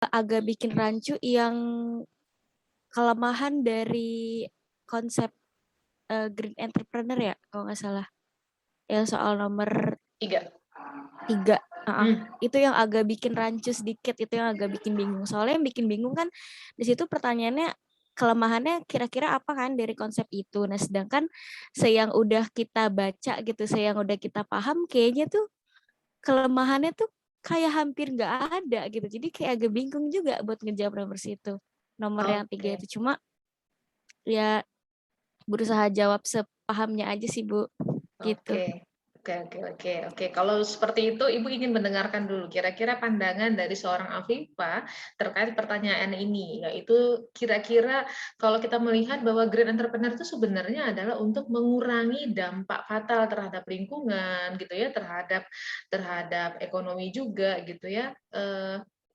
agak bikin rancu yang kelemahan dari konsep green entrepreneur ya, kalau nggak salah. Yang soal nomor 3. Itu yang agak bikin rancu sedikit, itu yang agak bikin bingung. Soalnya yang bikin bingung kan di situ pertanyaannya kelemahannya kira-kira apa kan dari konsep itu. Nah, sedangkan yang udah kita baca gitu, yang udah kita paham kayaknya tuh kelemahannya tuh kayak hampir nggak ada gitu. Jadi kayak agak bingung juga buat ngejawab nomor situ. Nomor yang 3 Oke. itu cuma ya berusaha jawab sepahamnya aja sih, Bu. Gitu. Oke. Kalau seperti itu, Ibu ingin mendengarkan dulu kira-kira pandangan dari seorang Afifah terkait pertanyaan ini, yaitu kira-kira kalau kita melihat bahwa green entrepreneur itu sebenarnya adalah untuk mengurangi dampak fatal terhadap lingkungan, gitu ya, terhadap ekonomi juga, gitu ya.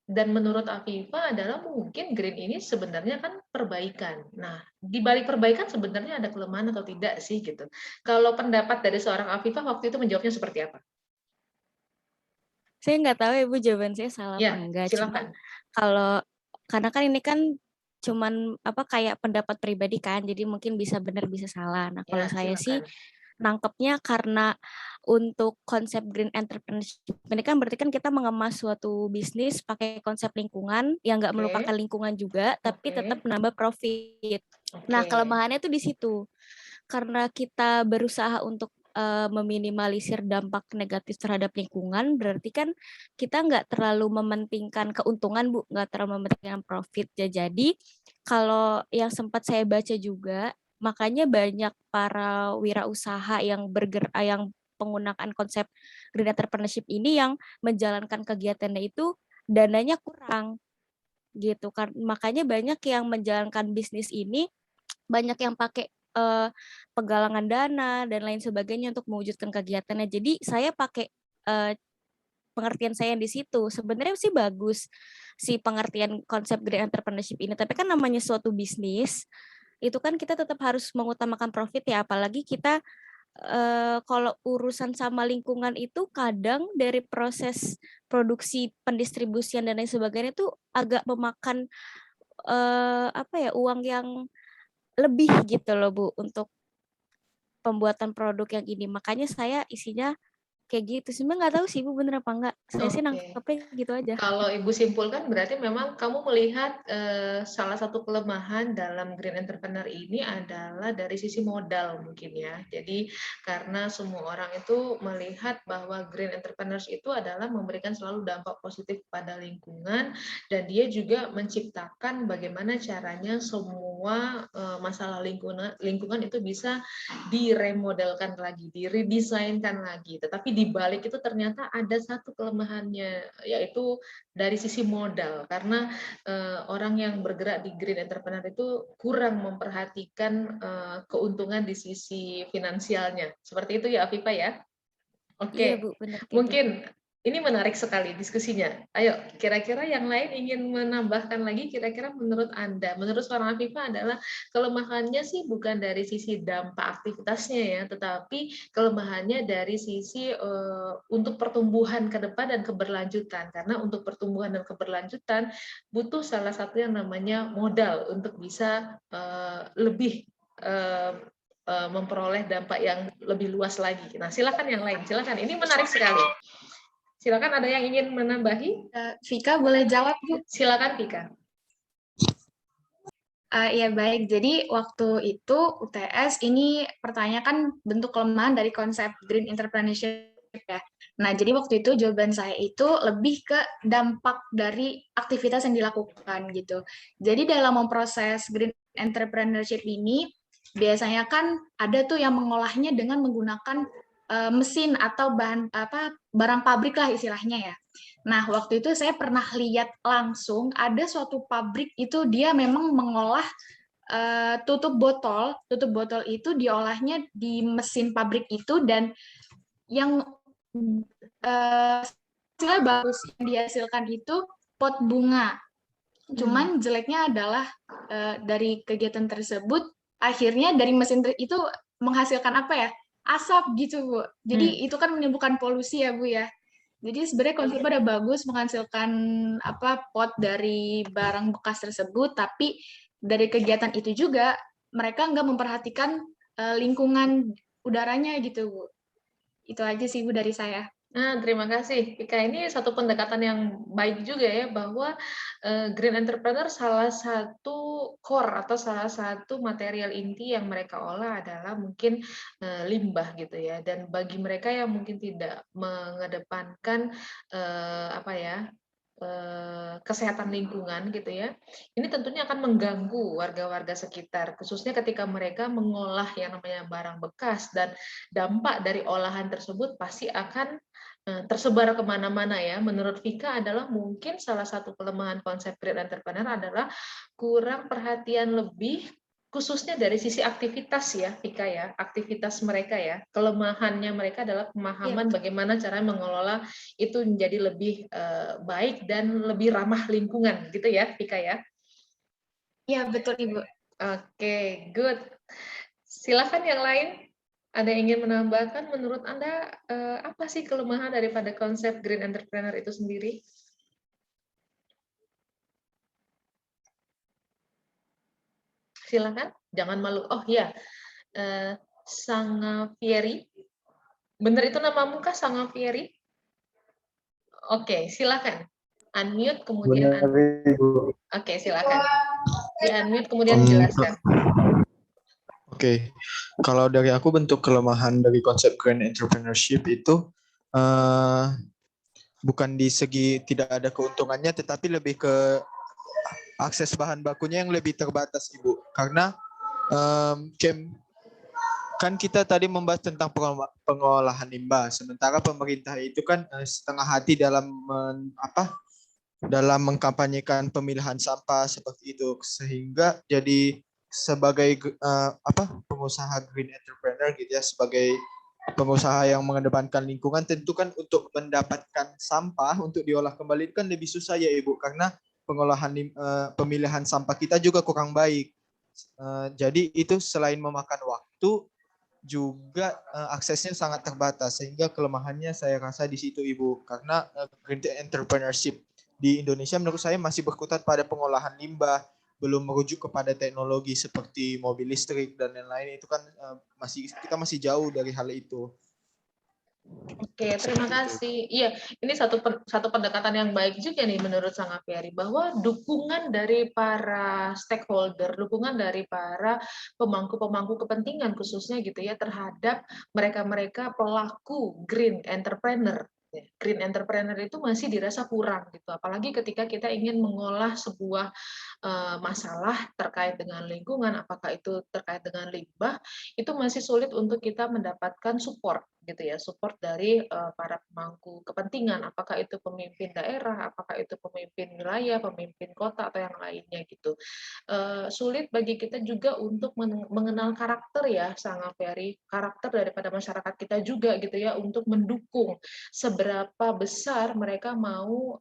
Dan menurut Afifah adalah mungkin green ini sebenarnya kan perbaikan. Nah, di balik perbaikan sebenarnya ada kelemahan atau tidak sih gitu. Kalau pendapat dari seorang Afifah waktu itu menjawabnya seperti apa? Saya nggak tahu ya Bu jawaban saya salah apa Ya, enggak. Cuma silakan. kalau karena kan ini kan cuman apa kayak pendapat pribadi kan, jadi mungkin bisa benar bisa salah. Nah, kalau Ya, saya sih silakan. nangkepnya karena untuk konsep green entrepreneurship ini kan berarti kan kita mengemas suatu bisnis pakai konsep lingkungan yang nggak melupakan Oke, lingkungan juga, tapi tetap oke, menambah profit. Nah, oke. kelemahannya tuh di situ. Karena kita berusaha untuk meminimalisir dampak negatif terhadap lingkungan, berarti kan kita nggak terlalu mementingkan keuntungan, Bu, nggak terlalu mementingkan profit. Ya, jadi kalau yang sempat saya baca juga, makanya banyak para wirausaha yang menggunakan konsep green entrepreneurship ini yang menjalankan kegiatannya itu dananya kurang gitu kan. Makanya banyak yang menjalankan bisnis ini banyak yang pakai eh, penggalangan dana dan lain sebagainya untuk mewujudkan kegiatannya. Jadi saya pakai eh, pengertian saya di situ. Sebenarnya sih bagus si pengertian konsep green entrepreneurship ini, tapi kan namanya suatu bisnis itu kan kita tetap harus mengutamakan profit ya, apalagi kita kalau urusan sama lingkungan itu kadang dari proses produksi, pendistribusian dan lain sebagainya itu agak memakan apa ya uang yang lebih gitu loh Bu untuk pembuatan produk yang ini. Makanya saya isinya kayak gitu. Sebenarnya nggak tahu sih Bu bener apa enggak. Saya sih Oke. nangkepnya gitu aja. Kalau Ibu simpulkan berarti memang kamu melihat salah satu kelemahan dalam green entrepreneur ini adalah dari sisi modal mungkin ya. Jadi karena semua orang itu melihat bahwa green entrepreneurs itu adalah memberikan selalu dampak positif pada lingkungan dan dia juga menciptakan bagaimana caranya semua masalah lingkungan itu bisa diremodelkan lagi, diredesainkan lagi. Tetapi di balik itu ternyata ada satu kelemahannya yaitu dari sisi modal karena orang yang bergerak di green entrepreneur itu kurang memperhatikan keuntungan di sisi finansialnya. Seperti itu ya Afifa ya. Iya Oke, Bu, bener kayak gitu. mungkin ini menarik sekali diskusinya. Ayo, kira-kira yang lain ingin menambahkan lagi, kira-kira menurut Anda, menurut seorang Afifa adalah kelemahannya sih bukan dari sisi dampak aktivitasnya ya, tetapi kelemahannya dari sisi untuk pertumbuhan ke depan dan keberlanjutan. Karena untuk pertumbuhan dan keberlanjutan butuh salah satu yang namanya modal untuk bisa lebih eh, memperoleh dampak yang lebih luas lagi. Nah, silakan yang lain, silakan. Ini menarik sekali. Silakan ada yang ingin menambahi? Vika boleh jawab, Bu? Silakan Vika. Ya baik, jadi waktu itu UTS ini pertanyaan kan bentuk kelemahan dari konsep green entrepreneurship ya. Nah, jadi waktu itu jawaban saya itu lebih ke dampak dari aktivitas yang dilakukan gitu. Jadi dalam memproses green entrepreneurship ini, biasanya kan ada tuh yang mengolahnya dengan menggunakan mesin atau bahan apa barang pabrik lah istilahnya ya. Nah, waktu itu saya pernah lihat langsung ada suatu pabrik itu dia memang mengolah tutup botol. Tutup botol itu diolahnya di mesin pabrik itu dan yang hasilnya bagus yang dihasilkan itu pot bunga. Cuman jeleknya adalah dari kegiatan tersebut akhirnya dari mesin itu menghasilkan apa ya? Asap gitu, Bu. Jadi itu kan menimbulkan polusi ya, Bu ya. Jadi sebenarnya konsepnya udah bagus menghasilkan pot dari barang bekas tersebut, tapi dari kegiatan itu juga mereka nggak memperhatikan lingkungan udaranya gitu, Bu. Itu aja sih, Bu, dari saya. Nah, terima kasih. Ika, ini satu pendekatan yang baik juga ya, bahwa green entrepreneur salah satu core atau salah satu material inti yang mereka olah adalah mungkin limbah gitu ya. Dan bagi mereka yang mungkin tidak mengedepankan kesehatan lingkungan gitu ya, ini tentunya akan mengganggu warga-warga sekitar, khususnya ketika mereka mengolah yang namanya barang bekas, dan dampak dari olahan tersebut pasti akan tersebar kemana-mana ya. Menurut Vika adalah mungkin salah satu kelemahan konsep green entrepreneur adalah kurang perhatian lebih, khususnya dari sisi aktivitas ya, Vika ya, aktivitas mereka ya. Kelemahannya mereka adalah Iya, pemahaman betul. bagaimana cara mengelola itu menjadi lebih baik dan lebih ramah lingkungan gitu ya, Vika ya. Iya, betul, Ibu. Oke, good. Silakan yang lain. Ada yang ingin menambahkan, menurut Anda apa sih kelemahan daripada konsep green entrepreneur itu sendiri? Silakan, jangan malu. Oh iya, Sangavieri. Benar itu namamu kah, Sangavieri? Oke, silakan. Unmute, kemudian Benar, Ibu. Oke, silakan. Di-unmute, kemudian Um, dijelaskan. Oke, kalau dari aku bentuk kelemahan dari konsep green entrepreneurship itu eh, bukan di segi tidak ada keuntungannya, tetapi lebih ke akses bahan bakunya yang lebih terbatas, Ibu. Karena kan kita tadi membahas tentang pengolahan limbah, sementara pemerintah itu kan setengah hati dalam mengkampanyekan pemilahan sampah seperti itu, sehingga jadi sebagai pengusaha green entrepreneur gitu ya, sebagai pengusaha yang mengedepankan lingkungan, tentu kan untuk mendapatkan sampah untuk diolah kembali itu kan lebih susah ya Ibu, karena pemilihan sampah kita juga kurang baik. Jadi itu selain memakan waktu juga aksesnya sangat terbatas, sehingga kelemahannya saya rasa di situ Ibu, karena green entrepreneurship di Indonesia menurut saya masih berkutat pada pengolahan limbah, belum merujuk kepada teknologi seperti mobil listrik dan lain-lain. Itu kan kita masih jauh dari hal itu. Oke, terima kasih. Iya, ini satu pendekatan yang baik juga nih menurut Sangapiari, bahwa dukungan dari para stakeholder, dukungan dari para pemangku-pemangku kepentingan khususnya gitu ya terhadap mereka-mereka pelaku green entrepreneur. Green entrepreneur itu masih dirasa kurang gitu, apalagi ketika kita ingin mengolah sebuah masalah terkait dengan lingkungan, apakah itu terkait dengan limbah, itu masih sulit untuk kita mendapatkan support gitu ya, support dari para pemangku kepentingan, apakah itu pemimpin daerah, apakah itu pemimpin wilayah, pemimpin kota atau yang lainnya gitu. Sulit bagi kita juga untuk mengenal karakter ya, sangat very karakter daripada masyarakat kita juga gitu ya, untuk mendukung seberapa besar mereka mau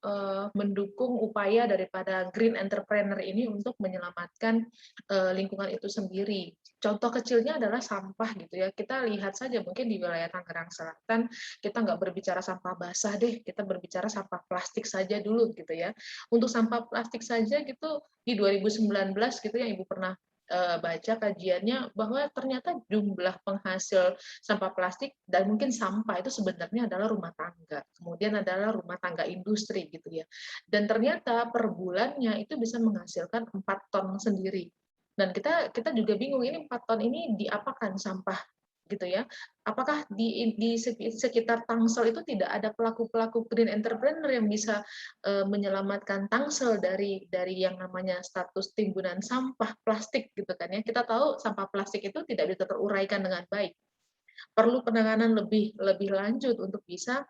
mendukung upaya daripada green entrepreneur ini untuk menyelamatkan lingkungan itu sendiri. Contoh kecilnya adalah sampah gitu ya. Kita lihat saja mungkin di wilayah Tangerang Selatan, kita nggak berbicara sampah basah deh, kita berbicara sampah plastik saja dulu gitu ya. Untuk sampah plastik saja gitu di 2019 gitu yang Ibu pernah baca kajiannya, bahwa ternyata jumlah penghasil sampah plastik dan mungkin sampah itu sebenarnya adalah rumah tangga, kemudian adalah rumah tangga industri gitu ya. Dan ternyata per bulannya itu bisa menghasilkan 4 ton sendiri. Dan kita juga bingung, ini 4 ton ini diapakan sampah gitu ya. Apakah di sekitar Tangsel itu tidak ada pelaku-pelaku green entrepreneur yang bisa menyelamatkan Tangsel dari yang namanya status timbunan sampah plastik gitu kan ya. Kita tahu sampah plastik itu tidak bisa teruraikan dengan baik. Perlu penanganan lebih lanjut untuk bisa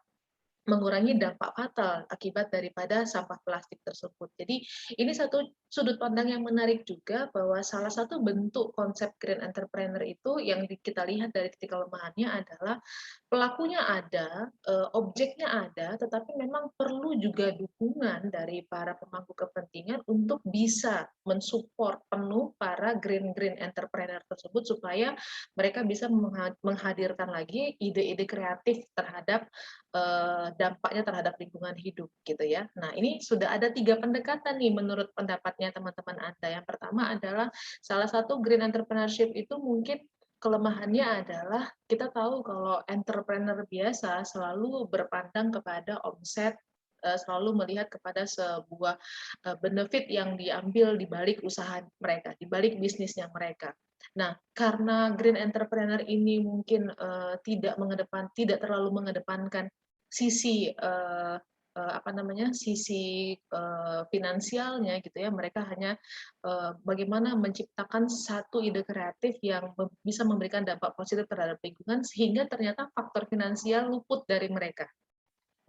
mengurangi dampak fatal akibat daripada sampah plastik tersebut. Jadi ini satu sudut pandang yang menarik juga, bahwa salah satu bentuk konsep green entrepreneur itu yang kita lihat dari titik kelemahannya adalah pelakunya ada, objeknya ada, tetapi memang perlu juga dukungan dari para pemangku kepentingan untuk bisa mensupport penuh para green entrepreneur tersebut, supaya mereka bisa menghadirkan lagi ide-ide kreatif terhadap dampaknya terhadap lingkungan hidup gitu ya. Nah, ini sudah ada 3 pendekatan nih menurut pendapatnya teman-teman Anda. Yang pertama adalah salah satu green entrepreneurship itu mungkin kelemahannya adalah kita tahu kalau entrepreneur biasa selalu berpandang kepada omset, selalu melihat kepada sebuah benefit yang diambil di balik usaha mereka, di balik bisnisnya mereka. Nah, karena green entrepreneur ini mungkin tidak terlalu mengedepankan sisi sisi finansialnya gitu ya. Mereka hanya bagaimana menciptakan satu ide kreatif yang bisa memberikan dampak positif terhadap lingkungan, sehingga ternyata faktor finansial luput dari mereka.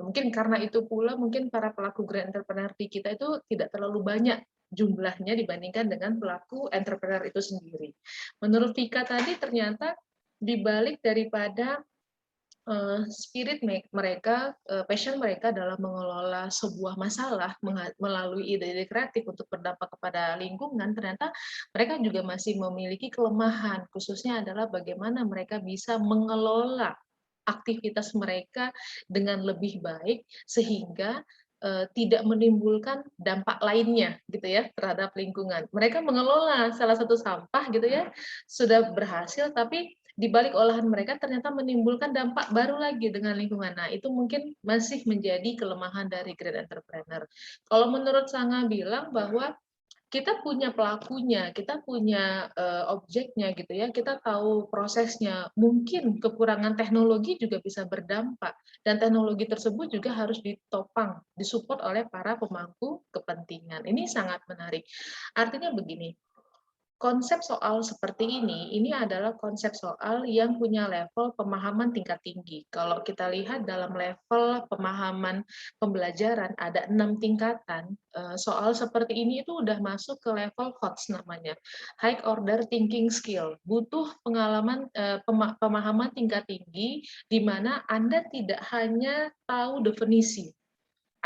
Mungkin karena itu pula mungkin para pelaku green entrepreneur di kita itu tidak terlalu banyak jumlahnya dibandingkan dengan pelaku entrepreneur itu sendiri. Menurut Vika tadi ternyata dibalik daripada spirit mereka, passion mereka dalam mengelola sebuah masalah melalui ide-ide kreatif untuk berdampak kepada lingkungan, ternyata mereka juga masih memiliki kelemahan, khususnya adalah bagaimana mereka bisa mengelola aktivitas mereka dengan lebih baik sehingga tidak menimbulkan dampak lainnya gitu ya terhadap lingkungan. Mereka mengelola salah satu sampah gitu ya, sudah berhasil, tapi di balik olahan mereka ternyata menimbulkan dampak baru lagi dengan lingkungan. Nah, itu mungkin masih menjadi kelemahan dari green entrepreneur. Kalau menurut Sanga bilang bahwa kita punya pelakunya, kita punya objeknya gitu ya, kita tahu prosesnya. Mungkin kekurangan teknologi juga bisa berdampak, dan teknologi tersebut juga harus ditopang, disupport oleh para pemangku kepentingan. Ini sangat menarik. Artinya begini, konsep soal seperti ini adalah konsep soal yang punya level pemahaman tingkat tinggi. Kalau kita lihat dalam level pemahaman pembelajaran ada 6 tingkatan, soal seperti ini itu udah masuk ke level HOTS namanya, High Order Thinking Skill. Butuh pengalaman pemahaman tingkat tinggi di mana Anda tidak hanya tahu definisi,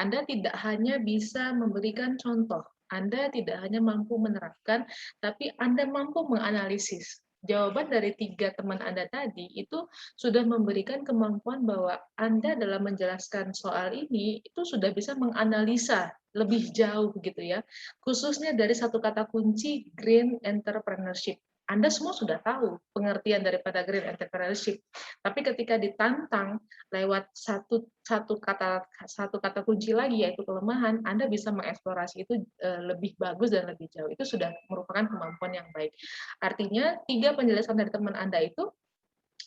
Anda tidak hanya bisa memberikan contoh, Anda tidak hanya mampu menerapkan, tapi Anda mampu menganalisis. Jawaban dari 3 teman Anda tadi itu sudah memberikan kemampuan bahwa Anda dalam menjelaskan soal ini itu sudah bisa menganalisa lebih jauh gitu ya. Khususnya dari satu kata kunci green entrepreneurship. Anda semua sudah tahu pengertian daripada green entrepreneurship, tapi ketika ditantang lewat satu kata kunci lagi yaitu kelemahan, Anda bisa mengeksplorasi itu lebih bagus dan lebih jauh. Itu sudah merupakan kemampuan yang baik. Artinya 3 penjelasan dari teman Anda itu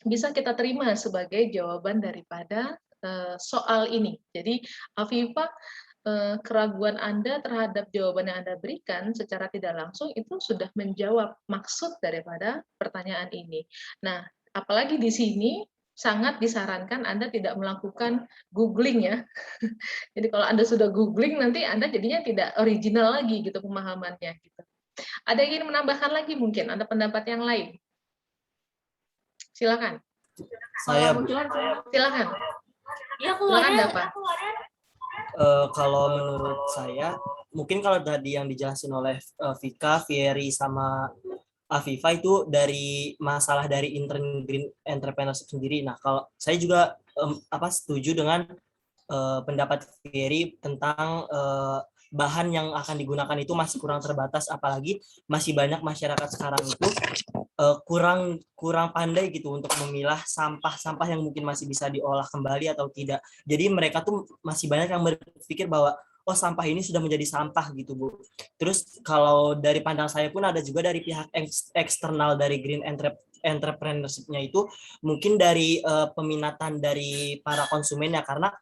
bisa kita terima sebagai jawaban daripada soal ini. Jadi Afifah, keraguan Anda terhadap jawaban yang Anda berikan secara tidak langsung itu sudah menjawab maksud daripada pertanyaan ini. Nah, apalagi di sini sangat disarankan Anda tidak melakukan googling ya. Jadi kalau Anda sudah googling nanti Anda jadinya tidak original lagi gitu pemahamannya gitu. Ada yang ingin menambahkan lagi mungkin? Ada pendapat yang lain? Silakan. Saya, Bu. Silakan. Ya, Silakan dapat. Kalau menurut saya, mungkin kalau tadi yang dijelasin oleh Vika, Fieri, sama Afifah itu dari masalah dari intern green entrepreneurship sendiri. Nah, kalau saya juga setuju dengan pendapat Fieri tentang bahan yang akan digunakan itu masih kurang terbatas, apalagi masih banyak masyarakat sekarang itu kurang pandai gitu untuk memilah sampah-sampah yang mungkin masih bisa diolah kembali atau tidak. Jadi mereka tuh masih banyak yang berpikir bahwa oh sampah ini sudah menjadi sampah gitu, Bu. Terus kalau dari pandang saya pun ada juga dari pihak eksternal dari green entrepreneurship-nya itu mungkin dari peminatan dari para konsumen ya, karena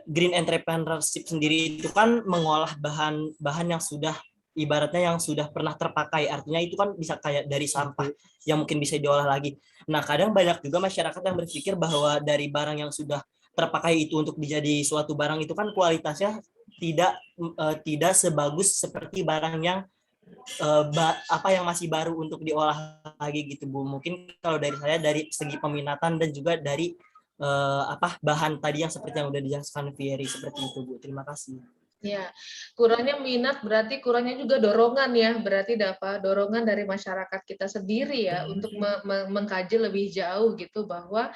green entrepreneurship sendiri itu kan mengolah bahan yang sudah ibaratnya yang sudah pernah terpakai, artinya itu kan bisa kayak dari sampah yang mungkin bisa diolah lagi. Nah, kadang banyak juga masyarakat yang berpikir bahwa dari barang yang sudah terpakai itu untuk dijadi suatu barang itu kan kualitasnya tidak sebagus seperti barang yang yang masih baru untuk diolah lagi gitu, Bu. Mungkin kalau dari saya dari segi peminatan dan juga dari bahan tadi yang seperti yang udah dijelaskan Fieri seperti itu, Bu. Terima kasih. Ya, kurangnya minat berarti kurangnya juga dorongan ya, berarti dapat dorongan dari masyarakat kita sendiri ya untuk mengkaji lebih jauh gitu bahwa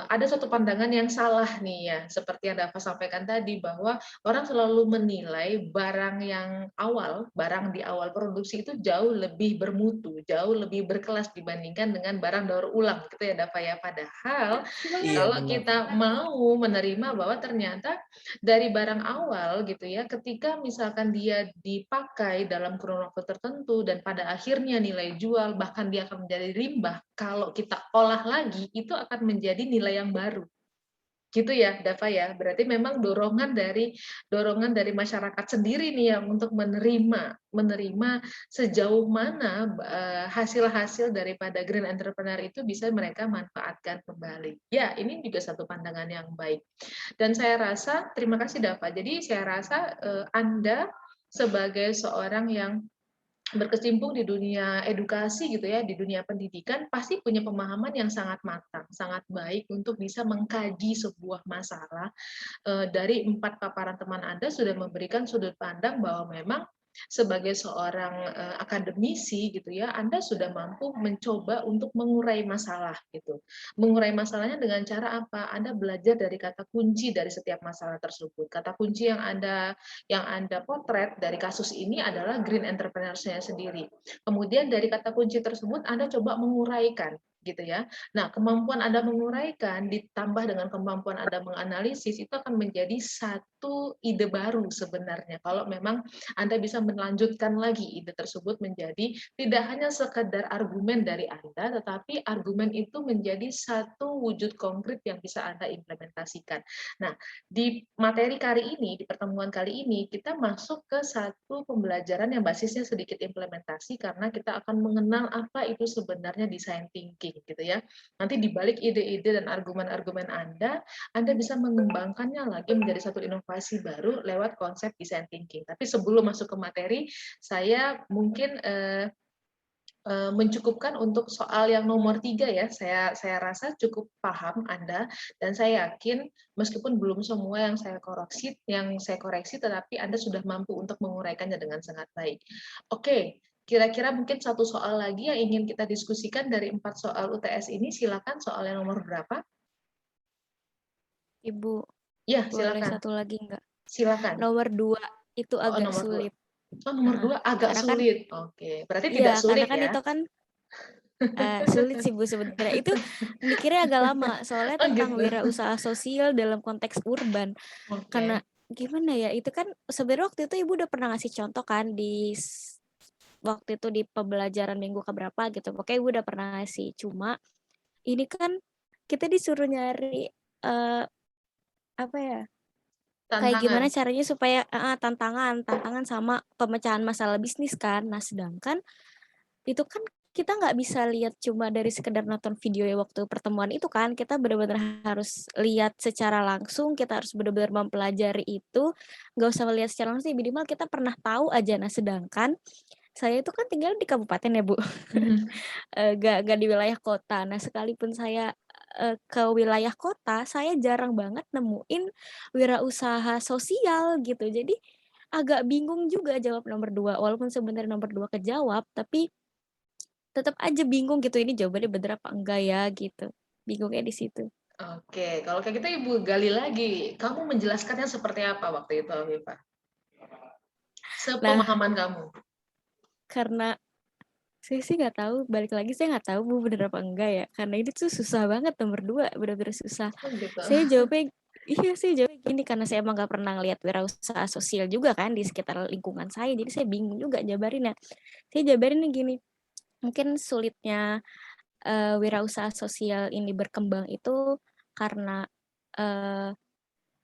ada satu pandangan yang salah nih ya, seperti yang Dava sampaikan tadi bahwa orang selalu menilai barang yang awal, barang di awal produksi itu jauh lebih bermutu, jauh lebih berkelas dibandingkan dengan barang daur ulang gitu ya Dava ya. Padahal Iya kalau benar. kita mau menerima bahwa ternyata dari barang awal gitu ya, ketika misalkan dia dipakai dalam kurun waktu tertentu dan pada akhirnya nilai jual bahkan dia akan menjadi limbah, kalau kita olah lagi itu akan menjadi nilai yang baru. Gitu ya, Dava ya. Berarti memang dorongan dari masyarakat sendiri nih yang untuk menerima sejauh mana hasil-hasil daripada green entrepreneur itu bisa mereka manfaatkan kembali. Ya, ini juga satu pandangan yang baik. Dan saya rasa, terima kasih Dava. Jadi saya rasa Anda sebagai seorang yang berkecimpung di dunia edukasi gitu ya, di dunia pendidikan, pasti punya pemahaman yang sangat matang, sangat baik untuk bisa mengkaji sebuah masalah. Dari 4 paparan teman Anda sudah memberikan sudut pandang bahwa memang sebagai seorang akademisi gitu ya, Anda sudah mampu mencoba untuk mengurai masalah gitu. Mengurai masalahnya dengan cara apa? Anda belajar dari kata kunci dari setiap masalah tersebut. Kata kunci yang Anda potret dari kasus ini adalah green entrepreneurs-nya sendiri. Kemudian dari kata kunci tersebut Anda coba menguraikan gitu ya. Nah, kemampuan Anda menguraikan ditambah dengan kemampuan Anda menganalisis itu akan menjadi satu ide baru sebenarnya. Kalau memang Anda bisa melanjutkan lagi ide tersebut menjadi tidak hanya sekedar argumen dari Anda, tetapi argumen itu menjadi satu wujud konkret yang bisa Anda implementasikan. Nah, di materi kali ini, di pertemuan kali ini, kita masuk ke satu pembelajaran yang basisnya sedikit implementasi karena kita akan mengenal apa itu sebenarnya design thinking gitu ya. Nanti di balik ide-ide dan argumen-argumen Anda bisa mengembangkannya lagi menjadi satu inovasi baru lewat konsep design thinking. Tapi sebelum masuk ke materi, saya mungkin mencukupkan untuk soal yang nomor 3 ya. Saya rasa cukup paham Anda dan saya yakin meskipun belum semua yang saya koreksi, tetapi Anda sudah mampu untuk menguraikannya dengan sangat baik. Oke, kira-kira mungkin satu soal lagi yang ingin kita diskusikan dari 4 soal UTS ini. Silakan, soal yang nomor berapa? Ibu, Ya, boleh silakan. satu lagi enggak? Silakan. Nomor 2 itu Oh, agak nomor 2. sulit. Oh, nomor 2 agak Karena kan, sulit. Oke, berarti tidak iya, karena sulit kan ya? itu kan sulit sih Bu sebenarnya. Itu mikirnya agak lama, soalnya Oh, tentang gitu. wirausaha sosial dalam konteks urban. Karena Oke. gimana ya, itu kan sebenarnya waktu itu Ibu udah pernah ngasih contoh kan waktu itu di pembelajaran minggu keberapa gitu. Pokoknya Ibu udah pernah ngasih. Cuma ini kan kita disuruh nyari apa ya? Kayak gimana Tantangan. caranya supaya tantangan sama pemecahan masalah bisnis kan. Nah, sedangkan itu kan kita nggak bisa lihat cuma dari sekedar nonton video ya waktu pertemuan itu kan, kita benar-benar harus lihat secara langsung, kita harus benar-benar mempelajari itu, nggak usah melihat secara langsung, minimal kita pernah tahu aja. Nah, sedangkan saya itu kan tinggal di kabupaten ya Bu, nggak di wilayah kota. Nah, sekalipun saya ke wilayah kota, saya jarang banget nemuin wirausaha sosial gitu. Jadi agak bingung juga jawab nomor 2, walaupun sebenarnya nomor 2 kejawab, tapi tetap aja bingung gitu, ini jawabannya bener apa enggak ya gitu. Bingungnya di situ. Oke, kalau kayak gitu Ibu gali lagi. Kamu menjelaskannya seperti apa waktu itu, Afifah? Nah, Sepemahaman kamu. karena saya sih nggak tahu, balik lagi saya nggak tahu Bu bener apa enggak ya. Karena ini tuh susah banget nomor 2, bener-bener susah. Oh, gitu. Saya jawabnya gini karena saya emang nggak pernah ngeliat wirausaha sosial juga kan di sekitar lingkungan saya. Jadi saya bingung juga jabarinnya. Saya jabarinnya gini, mungkin sulitnya wirausaha sosial ini berkembang itu karena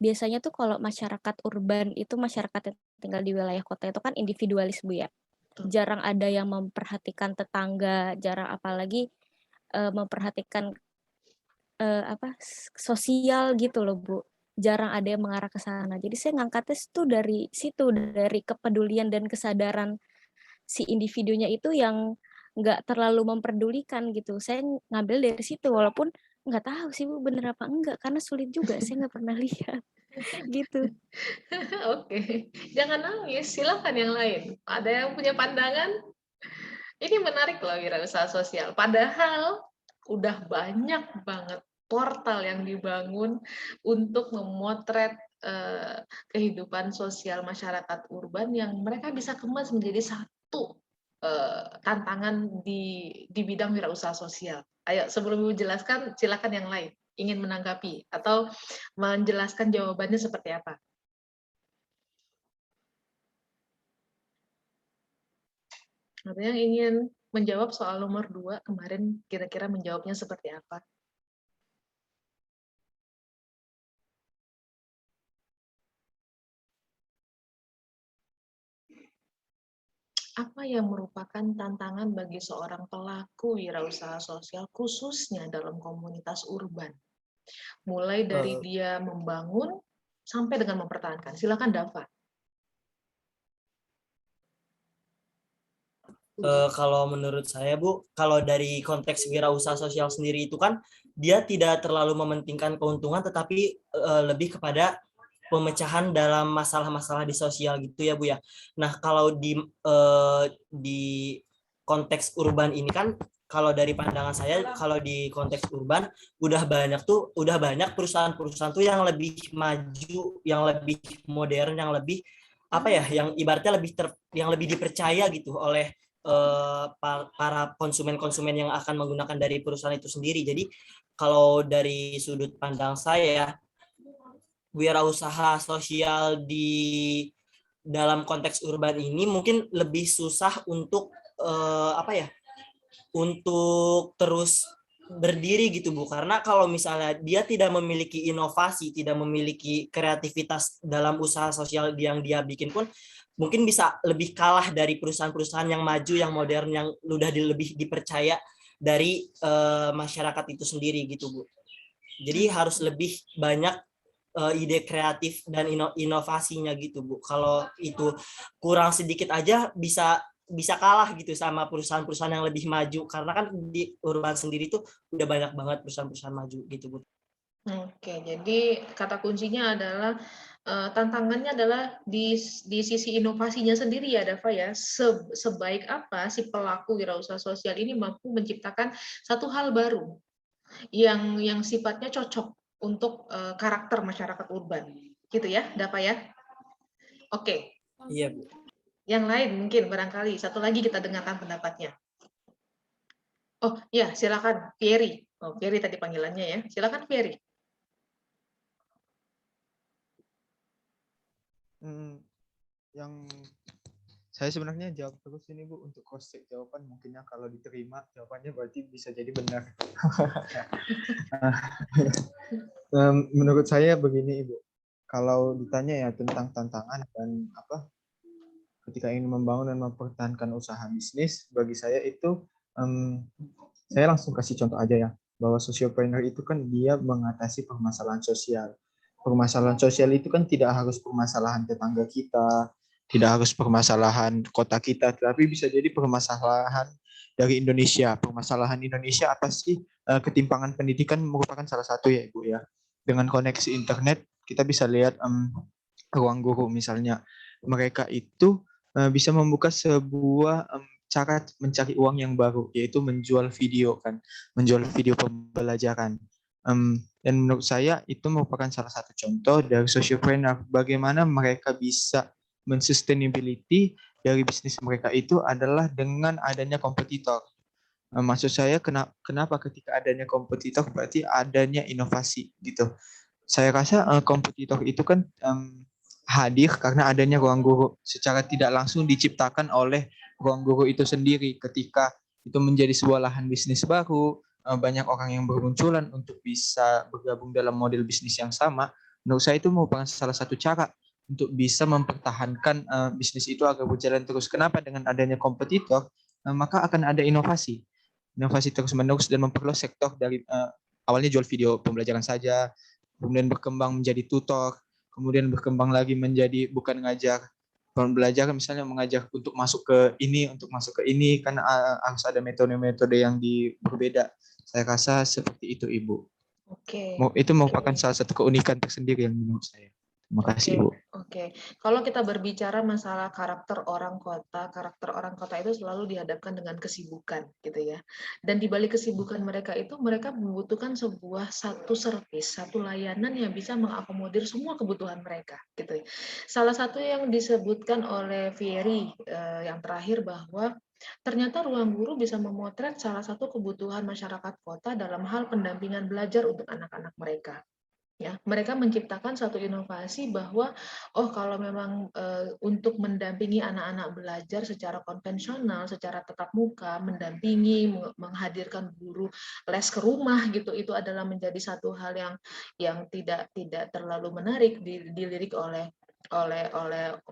biasanya tuh kalau masyarakat urban itu masyarakat yang tinggal di wilayah kota itu kan individualis Bu ya. Jarang ada yang memperhatikan tetangga, jarang apalagi memperhatikan sosial gitu loh Bu. Jarang ada yang mengarah ke sana. Jadi saya ngangkatnya itu dari situ, dari kepedulian dan kesadaran si individunya itu yang nggak terlalu memperdulikan gitu. Saya ngambil dari situ walaupun nggak tahu sih Bu bener apa enggak karena sulit juga saya nggak pernah lihat. Gitu. Oke, jangan nangis, silakan yang lain. Ada yang punya pandangan? Ini menarik loh wirausaha sosial. Padahal udah banyak banget portal yang dibangun untuk memotret kehidupan sosial masyarakat urban yang mereka bisa kemas menjadi satu tantangan di bidang wirausaha sosial. Ayo, sebelum Ibu jelaskan, silakan yang lain ingin menanggapi atau menjelaskan jawabannya seperti apa. Ada yang ingin menjawab soal nomor 2 kemarin kira-kira menjawabnya seperti apa? Apa yang merupakan tantangan bagi seorang pelaku wirausaha sosial khususnya dalam komunitas urban? Mulai dari Eh, dia membangun sampai dengan mempertahankan. Silakan Dava. Kalau menurut saya, Bu, kalau dari konteks wirausaha sosial sendiri itu kan dia tidak terlalu mementingkan keuntungan, tetapi lebih kepada pemecahan dalam masalah-masalah di sosial gitu ya, Bu ya. Nah, kalau di konteks urban ini kan, kalau dari pandangan saya, kalau di konteks urban udah banyak perusahaan-perusahaan tuh yang lebih maju, yang lebih modern, yang lebih apa ya, yang ibaratnya yang lebih dipercaya gitu oleh para konsumen-konsumen yang akan menggunakan dari perusahaan itu sendiri. Jadi kalau dari sudut pandang saya, wirausaha sosial di dalam konteks urban ini mungkin lebih susah untuk apa ya, untuk terus berdiri gitu, Bu, karena kalau misalnya dia tidak memiliki inovasi, tidak memiliki kreativitas dalam usaha sosial yang dia bikin pun mungkin bisa lebih kalah dari perusahaan-perusahaan yang maju, yang modern, yang udah lebih dipercaya dari masyarakat itu sendiri gitu, Bu. Jadi harus lebih banyak ide kreatif dan inovasinya gitu, Bu. Kalau itu kurang sedikit aja bisa kalah gitu sama perusahaan-perusahaan yang lebih maju, karena kan di urban sendiri tuh udah banyak banget perusahaan-perusahaan maju gitu, Bu. Oke, jadi kata kuncinya adalah tantangannya adalah di sisi inovasinya sendiri ya, Dava ya. Sebaik apa si pelaku wirausaha sosial ini mampu menciptakan satu hal baru yang sifatnya cocok untuk karakter masyarakat urban, gitu ya, Dava ya. Oke, Iya, Bu. yang lain mungkin barangkali satu lagi kita dengarkan pendapatnya. Oh ya, silakan Fieri. Oh, Fieri tadi panggilannya ya. Silakan Fieri. Yang saya sebenarnya jawab terus ini Bu untuk cross check jawaban, mungkinnya kalau diterima jawabannya berarti bisa jadi benar. Menurut saya begini Ibu, kalau ditanya ya tentang tantangan dan apa ketika ingin membangun dan mempertahankan usaha bisnis, bagi saya itu saya langsung kasih contoh aja ya, bahwa sociopreneur itu kan dia mengatasi permasalahan sosial. Permasalahan sosial itu kan tidak harus permasalahan tetangga kita, tidak harus permasalahan kota kita, tetapi bisa jadi permasalahan dari Indonesia. Permasalahan Indonesia apa sih? Ketimpangan pendidikan merupakan salah satu ya Ibu ya. Dengan koneksi internet kita bisa lihat ruang guru misalnya. Mereka itu bisa membuka sebuah cara mencari uang yang baru, yaitu menjual video kan, menjual video pembelajaran. Dan menurut saya itu merupakan salah satu contoh dari sociopreneur, bagaimana mereka bisa mensustainability dari bisnis mereka itu adalah dengan adanya kompetitor. Maksud saya kenapa ketika adanya kompetitor berarti adanya inovasi gitu. Saya rasa kompetitor itu kan hadir karena adanya ruang guru, secara tidak langsung diciptakan oleh ruang guru itu sendiri. Ketika itu menjadi sebuah lahan bisnis baru, banyak orang yang bermunculan untuk bisa bergabung dalam model bisnis yang sama. Menurut saya itu merupakan salah satu cara untuk bisa mempertahankan bisnis itu agar berjalan terus. Kenapa? Dengan adanya kompetitor, maka akan ada inovasi. Inovasi terus-menerus dan memperluas sektor dari awalnya jual video pembelajaran saja, kemudian berkembang menjadi tutor, kemudian berkembang lagi menjadi bukan ngajar pembelajaran, misalnya mengajar untuk masuk ke ini, untuk masuk ke ini, kan harus ada metode-metode yang berbeda. Saya rasa seperti itu Ibu. Oke. Itu merupakan salah satu keunikan tersendiri yang menurut saya. Terima kasih, Oke, Bu. oke. Kalau kita berbicara masalah karakter orang kota itu selalu dihadapkan dengan kesibukan, gitu ya. Dan di balik kesibukan mereka itu, mereka membutuhkan satu servis, satu layanan yang bisa mengakomodir semua kebutuhan mereka, gitu. Salah satu yang disebutkan oleh Fieri yang terakhir bahwa ternyata Ruang Guru bisa memotret salah satu kebutuhan masyarakat kota dalam hal pendampingan belajar untuk anak-anak mereka. Ya, mereka menciptakan satu inovasi bahwa kalau memang untuk mendampingi anak-anak belajar secara konvensional, secara tatap muka, mendampingi, menghadirkan guru les ke rumah gitu, itu adalah menjadi satu hal yang tidak terlalu menarik dilirik oleh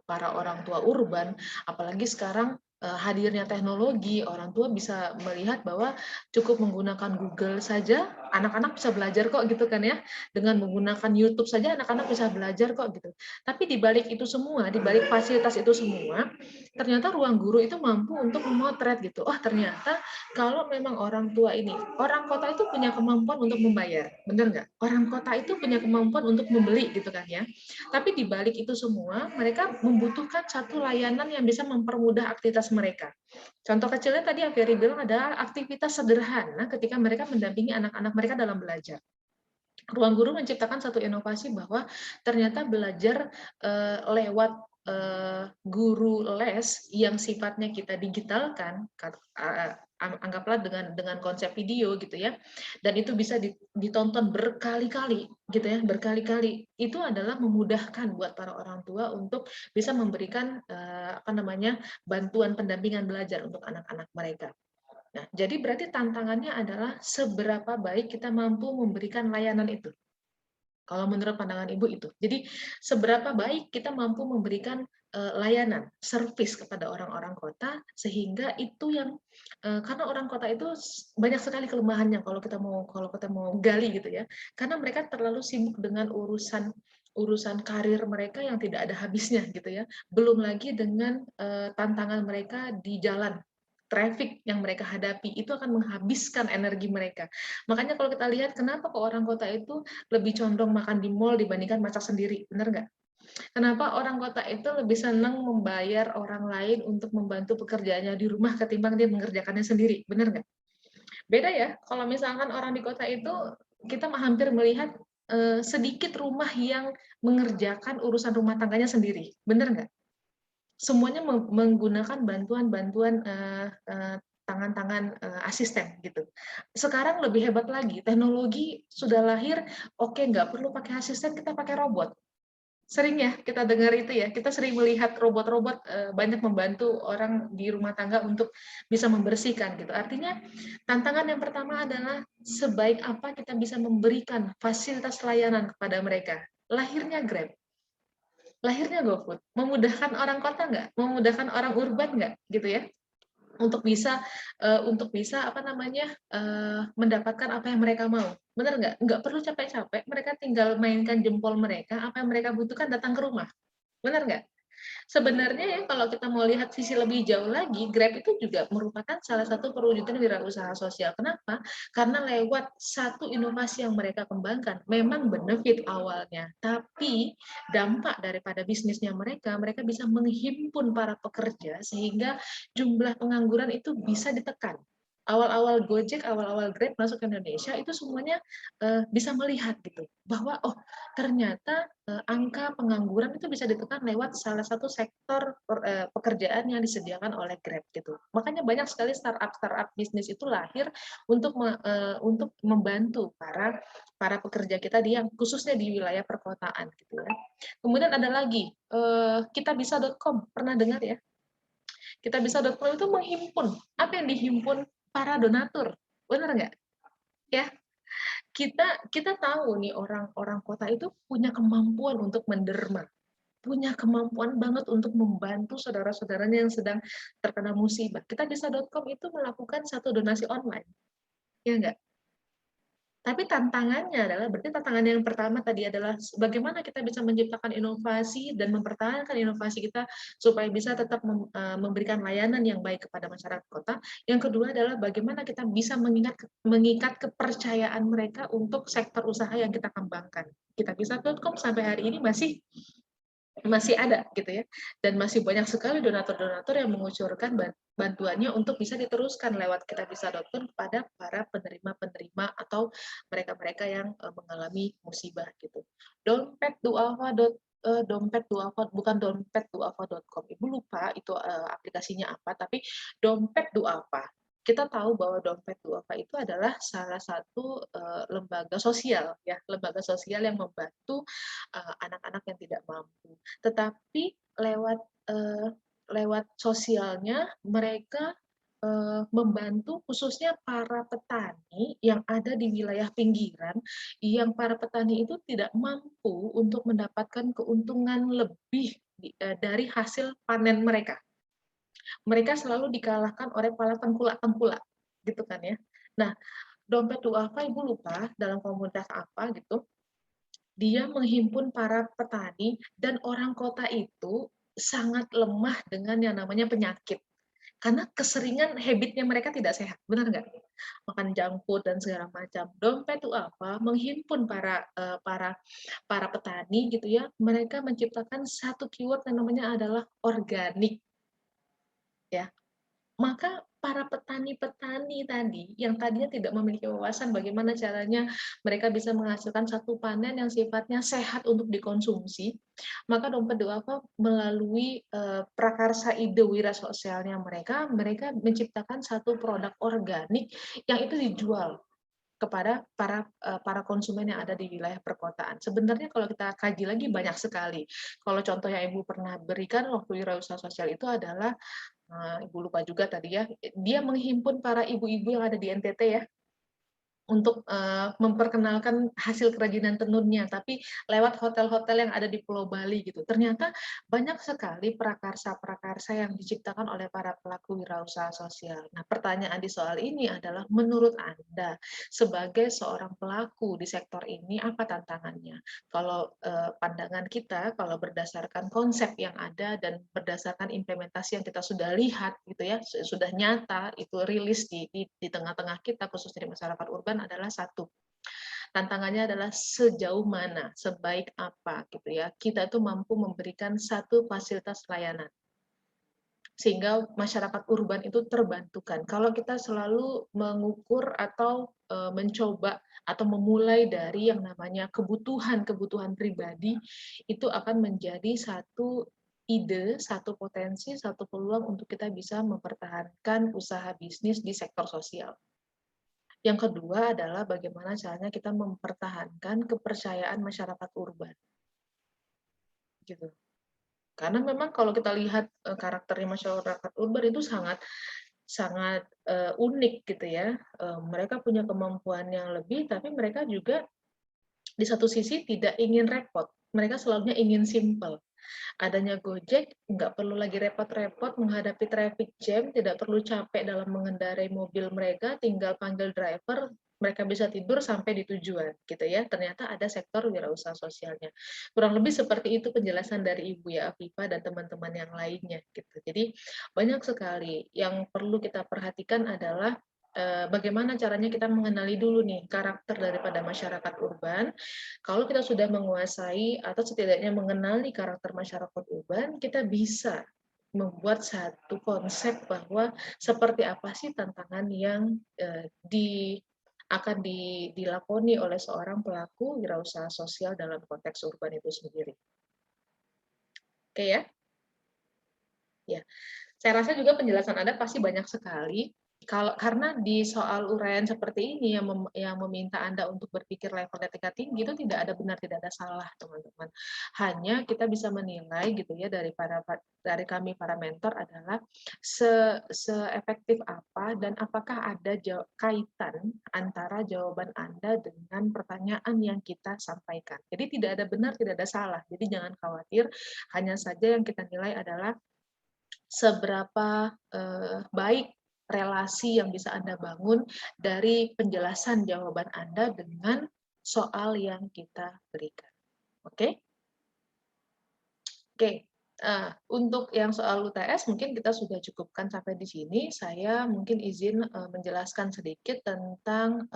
para orang tua urban, apalagi sekarang hadirnya teknologi, orang tua bisa melihat bahwa cukup menggunakan Google saja, anak-anak bisa belajar kok gitu kan ya. Dengan menggunakan YouTube saja anak-anak bisa belajar kok gitu. Tapi di balik itu semua, di balik fasilitas itu semua, ternyata Ruang Guru itu mampu untuk memotret gitu. Oh, ternyata kalau memang orang kota itu punya kemampuan untuk membayar, benar nggak? Orang kota itu punya kemampuan untuk membeli gitu kan ya. Tapi di balik itu semua, mereka membutuhkan satu layanan yang bisa mempermudah aktivitas mereka. Contoh kecilnya tadi yang Ferry bilang adalah aktivitas sederhana ketika mereka mendampingi anak-anak mereka dalam belajar. Ruang Guru menciptakan satu inovasi bahwa ternyata belajar lewat guru les yang sifatnya kita digitalkan, anggaplah dengan konsep video gitu ya, dan itu bisa ditonton berkali-kali gitu ya, berkali-kali. Itu adalah memudahkan buat para orang tua untuk bisa memberikan bantuan pendampingan belajar untuk anak-anak mereka. Nah, jadi berarti tantangannya adalah seberapa baik kita mampu memberikan layanan itu. Kalau menurut pandangan Ibu itu. Jadi seberapa baik kita mampu memberikan layanan, servis kepada orang-orang kota, sehingga itu yang karena orang kota itu banyak sekali kelemahannya kalau kita mau gali gitu ya. Karena mereka terlalu sibuk dengan urusan karir mereka yang tidak ada habisnya gitu ya. Belum lagi dengan tantangan mereka di jalan, traffic yang mereka hadapi itu akan menghabiskan energi mereka. Makanya kalau kita lihat kenapa kok orang kota itu lebih condong makan di mall dibandingkan masak sendiri, benar nggak? Kenapa orang kota itu lebih senang membayar orang lain untuk membantu pekerjaannya di rumah ketimbang dia mengerjakannya sendiri, benar nggak? Beda ya, kalau misalkan orang di kota itu kita hampir melihat sedikit rumah yang mengerjakan urusan rumah tangganya sendiri, benar nggak? Semuanya menggunakan bantuan-bantuan tangan-tangan asisten gitu. Sekarang lebih hebat lagi, teknologi sudah lahir, oke nggak perlu pakai asisten, kita pakai robot. Sering ya kita dengar itu ya, kita sering melihat robot-robot banyak membantu orang di rumah tangga untuk bisa membersihkan gitu. Artinya tantangan yang pertama adalah sebaik apa kita bisa memberikan fasilitas layanan kepada mereka. Lahirnya Grab, lahirnya GoFood, memudahkan orang kota nggak? Memudahkan orang urban nggak? Gitu ya? Untuk bisa mendapatkan apa yang mereka mau. Benar nggak? Nggak perlu capek-capek, mereka tinggal mainkan jempol mereka, apa yang mereka butuhkan datang ke rumah. Benar nggak? Sebenarnya ya kalau kita mau lihat sisi lebih jauh lagi, Grab itu juga merupakan salah satu perwujudan wirausaha sosial. Kenapa? Karena lewat satu inovasi yang mereka kembangkan, memang benefit awalnya, tapi dampak daripada bisnisnya mereka bisa menghimpun para pekerja sehingga jumlah pengangguran itu bisa ditekan. Awal-awal Gojek, awal-awal Grab masuk ke Indonesia itu semuanya bisa melihat gitu bahwa ternyata angka pengangguran itu bisa ditekan lewat salah satu sektor pekerjaan yang disediakan oleh Grab gitu. Makanya banyak sekali startup bisnis itu lahir untuk membantu para pekerja kita yang khususnya di wilayah perkotaan gitu ya. Kemudian ada lagi kitabisa.com, pernah dengar ya? Kitabisa.com itu menghimpun, apa yang dihimpun? Para donatur, benar nggak? Ya, kita tahu nih orang kota itu punya kemampuan untuk menderma, punya kemampuan banget untuk membantu saudara-saudaranya yang sedang terkena musibah. Kitabisa.com itu melakukan satu donasi online, ya nggak? Tapi tantangannya adalah, berarti tantangan yang pertama tadi adalah bagaimana kita bisa menciptakan inovasi dan mempertahankan inovasi kita supaya bisa tetap memberikan layanan yang baik kepada masyarakat kota. Yang kedua adalah bagaimana kita bisa mengikat kepercayaan mereka untuk sektor usaha yang kita kembangkan. Kitabisa.com sampai hari ini masih ada gitu ya, dan masih banyak sekali donatur-donatur yang mengucurkan bantuannya untuk bisa diteruskan lewat kitabisa.com kepada para penerima-penerima atau mereka-mereka yang mengalami musibah gitu. Dompet duafa dompet duafa, bukan dompet duafa.com, ibu lupa itu aplikasinya apa, tapi dompet duafa. Kita tahu bahwa dompet duafa itu adalah salah satu lembaga sosial ya, lembaga sosial yang membantu anak-anak yang tidak mampu. Tetapi lewat sosialnya mereka membantu khususnya para petani yang ada di wilayah pinggiran, yang para petani itu tidak mampu untuk mendapatkan keuntungan lebih dari hasil panen mereka. Mereka selalu dikalahkan oleh para tengkulak-tengkulak, gitu kan ya. Nah, dompet duafa ibu lupa dalam komunitas apa gitu, dia menghimpun para petani, dan orang kota itu sangat lemah dengan yang namanya penyakit. Karena keseringan habitnya mereka tidak sehat, benar nggak? Makan junk food dan segala macam. Dompet itu apa? Menghimpun para petani gitu ya. Mereka menciptakan satu keyword yang namanya adalah organik. Ya, maka para petani-petani tadi yang tadinya tidak memiliki wawasan bagaimana caranya mereka bisa menghasilkan satu panen yang sifatnya sehat untuk dikonsumsi, maka Dompet Duafa melalui prakarsa ide wira sosialnya mereka menciptakan satu produk organik yang itu dijual kepada para konsumen yang ada di wilayah perkotaan. Sebenarnya kalau kita kaji lagi banyak sekali. Kalau contoh yang Ibu pernah berikan waktu wirausaha sosial itu adalah, Ibu lupa juga tadi ya, dia menghimpun para ibu-ibu yang ada di NTT ya, untuk memperkenalkan hasil kerajinan tenunnya, tapi lewat hotel-hotel yang ada di Pulau Bali gitu. Ternyata banyak sekali prakarsa-prakarsa yang diciptakan oleh para pelaku wirausaha sosial. Nah, pertanyaan di soal ini adalah, menurut Anda sebagai seorang pelaku di sektor ini apa tantangannya? Kalau pandangan kita, kalau berdasarkan konsep yang ada dan berdasarkan implementasi yang kita sudah lihat gitu ya, sudah nyata itu rilis di tengah-tengah kita khususnya di masyarakat urban, adalah satu. Tantangannya adalah sejauh mana, sebaik apa gitu ya. Kita itu mampu memberikan satu fasilitas layanan sehingga masyarakat urban itu terbantukan. Kalau kita selalu mengukur atau mencoba atau memulai dari yang namanya kebutuhan pribadi, itu akan menjadi satu ide, satu potensi, satu peluang untuk kita bisa mempertahankan usaha bisnis di sektor sosial. Yang kedua adalah bagaimana caranya kita mempertahankan kepercayaan masyarakat urban. Gitu. Karena memang kalau kita lihat karakternya masyarakat urban itu sangat unik gitu ya. Mereka punya kemampuan yang lebih, tapi mereka juga di satu sisi tidak ingin repot. Mereka selalunya ingin simple. Adanya Gojek, nggak perlu lagi repot-repot menghadapi traffic jam, tidak perlu capek dalam mengendarai mobil mereka, tinggal panggil driver, mereka bisa tidur sampai di tujuan, gitu ya. Ternyata ada sektor wirausaha sosialnya. Kurang lebih seperti itu penjelasan dari Ibu ya, Afifa dan teman-teman yang lainnya, gitu. Jadi banyak sekali yang perlu kita perhatikan adalah bagaimana caranya kita mengenali dulu nih karakter daripada masyarakat urban. Kalau kita sudah menguasai atau setidaknya mengenali karakter masyarakat urban, kita bisa membuat satu konsep bahwa seperti apa sih tantangan yang akan dilakoni oleh seorang pelaku wirausaha sosial dalam konteks urban itu sendiri. Oke ya? Ya, saya rasa juga penjelasan Anda pasti banyak sekali. Karena di soal uraian seperti ini yang meminta Anda untuk berpikir levelnya tingkat tinggi, itu tidak ada benar, tidak ada salah, teman-teman. Hanya kita bisa menilai gitu ya dari kami para mentor adalah seefektif apa dan apakah ada kaitan antara jawaban Anda dengan pertanyaan yang kita sampaikan. Jadi tidak ada benar, tidak ada salah. Jadi jangan khawatir, hanya saja yang kita nilai adalah seberapa baik relasi yang bisa Anda bangun dari penjelasan jawaban Anda dengan soal yang kita berikan. Oke? Oke. Untuk yang soal UTS mungkin kita sudah cukupkan sampai di sini. Saya mungkin izin menjelaskan sedikit tentang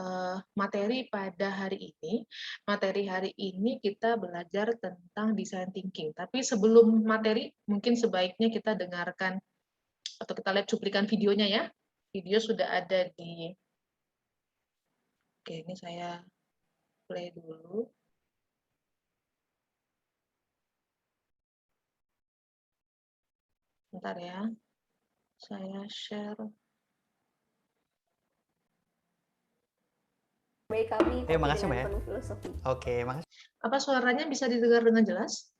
materi pada hari ini. Materi hari ini kita belajar tentang design thinking. Tapi sebelum materi, mungkin sebaiknya kita dengarkan atau kita lihat cuplikan videonya ya. Video sudah ada di... Oke, ini saya play dulu. Bentar ya. Saya share. Baik kami makasih, dengan Mbak ya. penuh filosofi. Oke, makasih. Apa suaranya bisa didengar dengan jelas?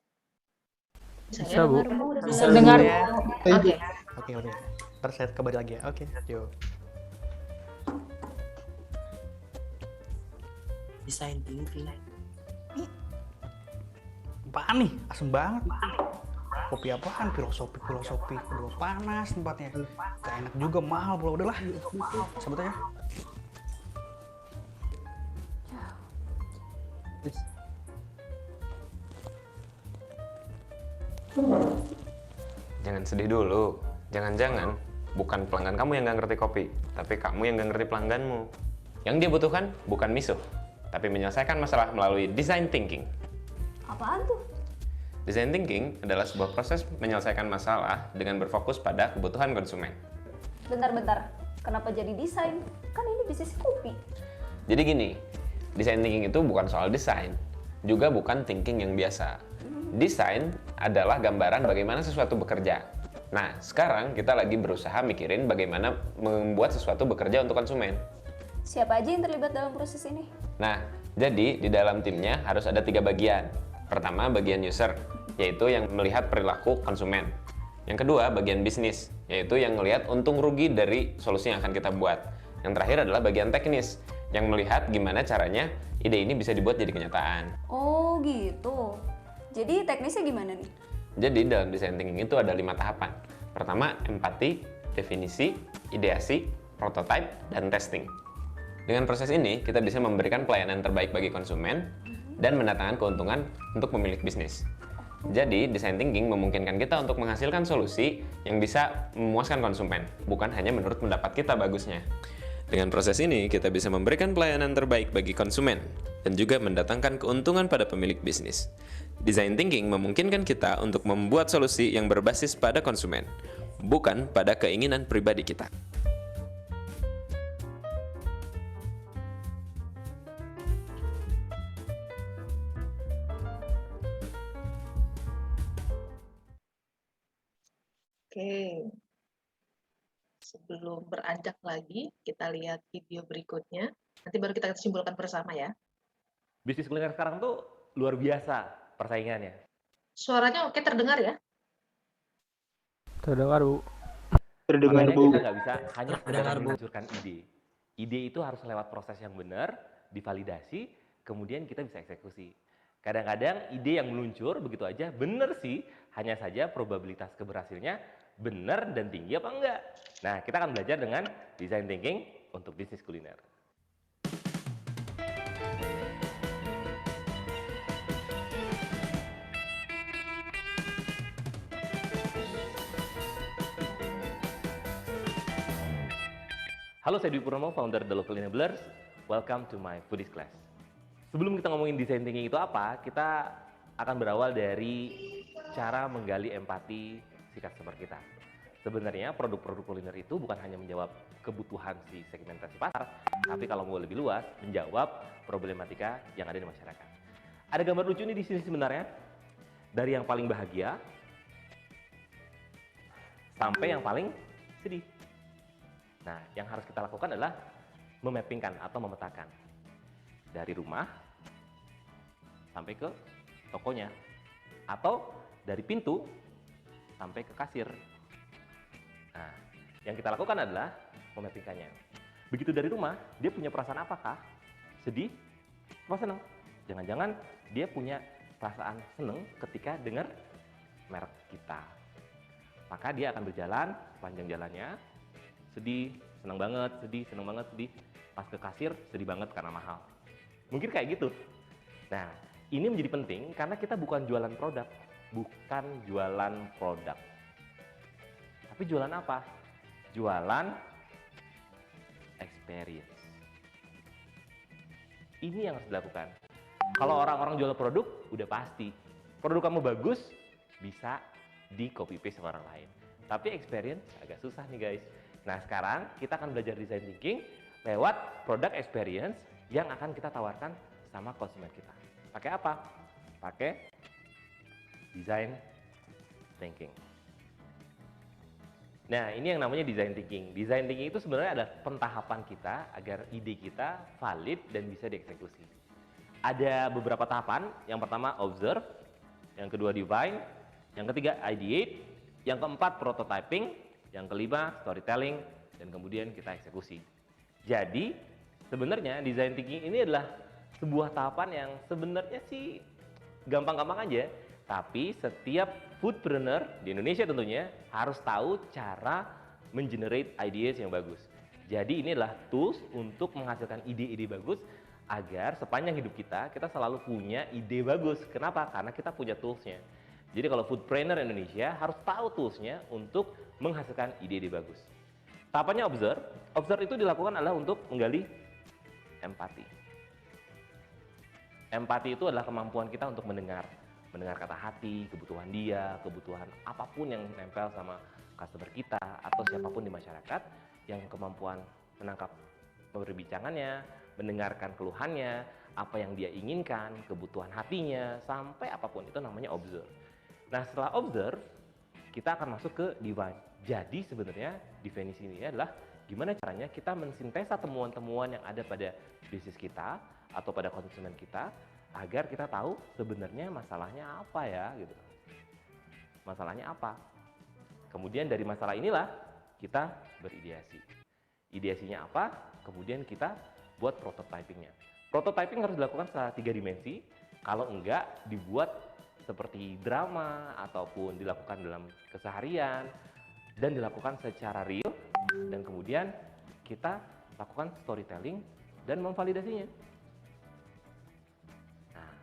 Bisa, Bu. Bisa Dengar. ya. Oke. Oke. Ntar saya kembali lagi ya. Oke, yuk. Design thinking. Apaan nih? Asem banget. Kopi apaan? Filosofi. Udah panas tempatnya. Gak enak juga, mahal pula. Udahlah. Sebut aja. Jangan sedih dulu. Jangan-jangan bukan pelanggan kamu yang nggak ngerti kopi, tapi kamu yang nggak ngerti pelangganmu. Yang dia butuhkan bukan misuh, tapi menyelesaikan masalah melalui design thinking. Apaan tuh? Design thinking adalah sebuah proses menyelesaikan masalah dengan berfokus pada kebutuhan konsumen. Bentar. Kenapa jadi desain? Kan ini bisnis kopi. Jadi gini, design thinking itu bukan soal desain, juga bukan thinking yang biasa. Desain adalah gambaran bagaimana sesuatu bekerja. Nah, sekarang kita lagi berusaha mikirin bagaimana membuat sesuatu bekerja untuk konsumen. Siapa aja yang terlibat dalam proses ini? Nah, jadi di dalam timnya harus ada 3 bagian. Pertama, bagian user, yaitu yang melihat perilaku konsumen. Yang kedua, bagian bisnis, yaitu yang melihat untung rugi dari solusi yang akan kita buat. Yang terakhir adalah bagian teknis, yang melihat gimana caranya ide ini bisa dibuat jadi kenyataan. Oh gitu. Jadi teknisnya gimana nih? Jadi dalam design thinking itu ada 5 tahapan. Pertama, empati, definisi, ideasi, prototype, dan testing. Dengan proses ini, kita bisa memberikan pelayanan terbaik bagi konsumen dan mendatangkan keuntungan untuk pemilik bisnis. Jadi, design thinking memungkinkan kita untuk menghasilkan solusi yang bisa memuaskan konsumen, bukan hanya menurut pendapat kita bagusnya. Dengan proses ini, kita bisa memberikan pelayanan terbaik bagi konsumen dan juga mendatangkan keuntungan pada pemilik bisnis. Design thinking memungkinkan kita untuk membuat solusi yang berbasis pada konsumen, bukan pada keinginan pribadi kita. Oke. Sebelum beranjak lagi, kita lihat video berikutnya. Nanti baru kita simpulkan bersama ya. Bisnis kuliner sekarang tuh luar biasa persaingannya. Suaranya oke, terdengar ya? Terdengar, Bu. Terdengar, Makanya Bu. kita nggak bisa hanya Terdengar, Bu. meluncurkan ide. Ide itu harus lewat proses yang benar, divalidasi, kemudian kita bisa eksekusi. Kadang-kadang ide yang meluncur begitu aja benar sih, hanya saja probabilitas keberhasilannya benar dan tinggi apa enggak. Nah, kita akan belajar dengan design thinking untuk bisnis kuliner. Halo, saya Dwi Purnomo, founder The Local Enablers. Welcome to my foodies class. Sebelum kita ngomongin design thinking itu apa, kita akan berawal dari cara menggali empati si customer kita. Sebenarnya produk-produk kuliner itu bukan hanya menjawab kebutuhan si segmentasi pasar, tapi kalau mau lebih luas, menjawab problematika yang ada di masyarakat. Ada gambar lucu nih di sini sebenarnya, dari yang paling bahagia sampai yang paling sedih. Nah, yang harus kita lakukan adalah memappingkan atau memetakan dari rumah sampai ke tokonya, atau dari pintu sampai ke kasir. Nah, yang kita lakukan adalah memappingkannya. Begitu dari rumah, dia punya perasaan apakah? Sedih? Apa senang? Jangan-jangan dia punya perasaan senang ketika dengar merek kita. Maka dia akan berjalan sepanjang jalannya sedih, senang banget, sedih, senang banget, sedih. Pas ke kasir, sedih banget karena mahal. Mungkin kayak gitu. Nah, ini menjadi penting karena kita bukan jualan produk. Bukan jualan produk. Tapi jualan apa? Jualan experience. Ini yang harus dilakukan. Kalau orang-orang jual produk, udah pasti. Produk kamu bagus, bisa di copy paste orang lain. Tapi experience agak susah nih guys. Nah sekarang kita akan belajar design thinking lewat product experience yang akan kita tawarkan sama konsumen kita. Pakai apa? Pakai design thinking. Nah ini yang namanya design thinking. Design thinking itu sebenarnya adalah pentahapan kita agar ide kita valid dan bisa dieksekusi. Ada beberapa tahapan. Yang pertama observe, yang kedua define, yang ketiga ideate, yang keempat prototyping, yang kelima storytelling, dan kemudian kita eksekusi. Jadi sebenarnya design thinking ini adalah sebuah tahapan yang sebenarnya sih gampang-gampang aja, tapi setiap foodpreneur di Indonesia tentunya harus tahu cara mengenerate ideas yang bagus. Jadi ini adalah tools untuk menghasilkan ide-ide bagus agar sepanjang hidup kita selalu punya ide bagus. Kenapa? Karena kita punya toolsnya. Jadi kalau foodpreneur Indonesia harus tahu toolsnya untuk menghasilkan ide-ide bagus. Tahapannya observe. Observe itu dilakukan adalah untuk menggali empati. Empati itu adalah kemampuan kita untuk mendengar kata hati, kebutuhan dia, kebutuhan apapun yang nempel sama customer kita atau siapapun di masyarakat, yang kemampuan menangkap perbincangannya, mendengarkan keluhannya, apa yang dia inginkan, kebutuhan hatinya, sampai apapun itu namanya observe. Nah setelah observe, kita akan masuk ke define. Jadi sebenarnya definisi ini adalah gimana caranya kita mensintesa temuan-temuan yang ada pada bisnis kita atau pada konsumen kita agar kita tahu sebenarnya masalahnya apa ya gitu. Masalahnya apa? Kemudian dari masalah inilah kita berideasi. Ideasinya apa? Kemudian kita buat prototypingnya. Prototyping harus dilakukan secara 3 dimensi. Kalau enggak dibuat seperti drama ataupun dilakukan dalam keseharian dan dilakukan secara real, dan kemudian kita lakukan storytelling dan memvalidasinya. Nah,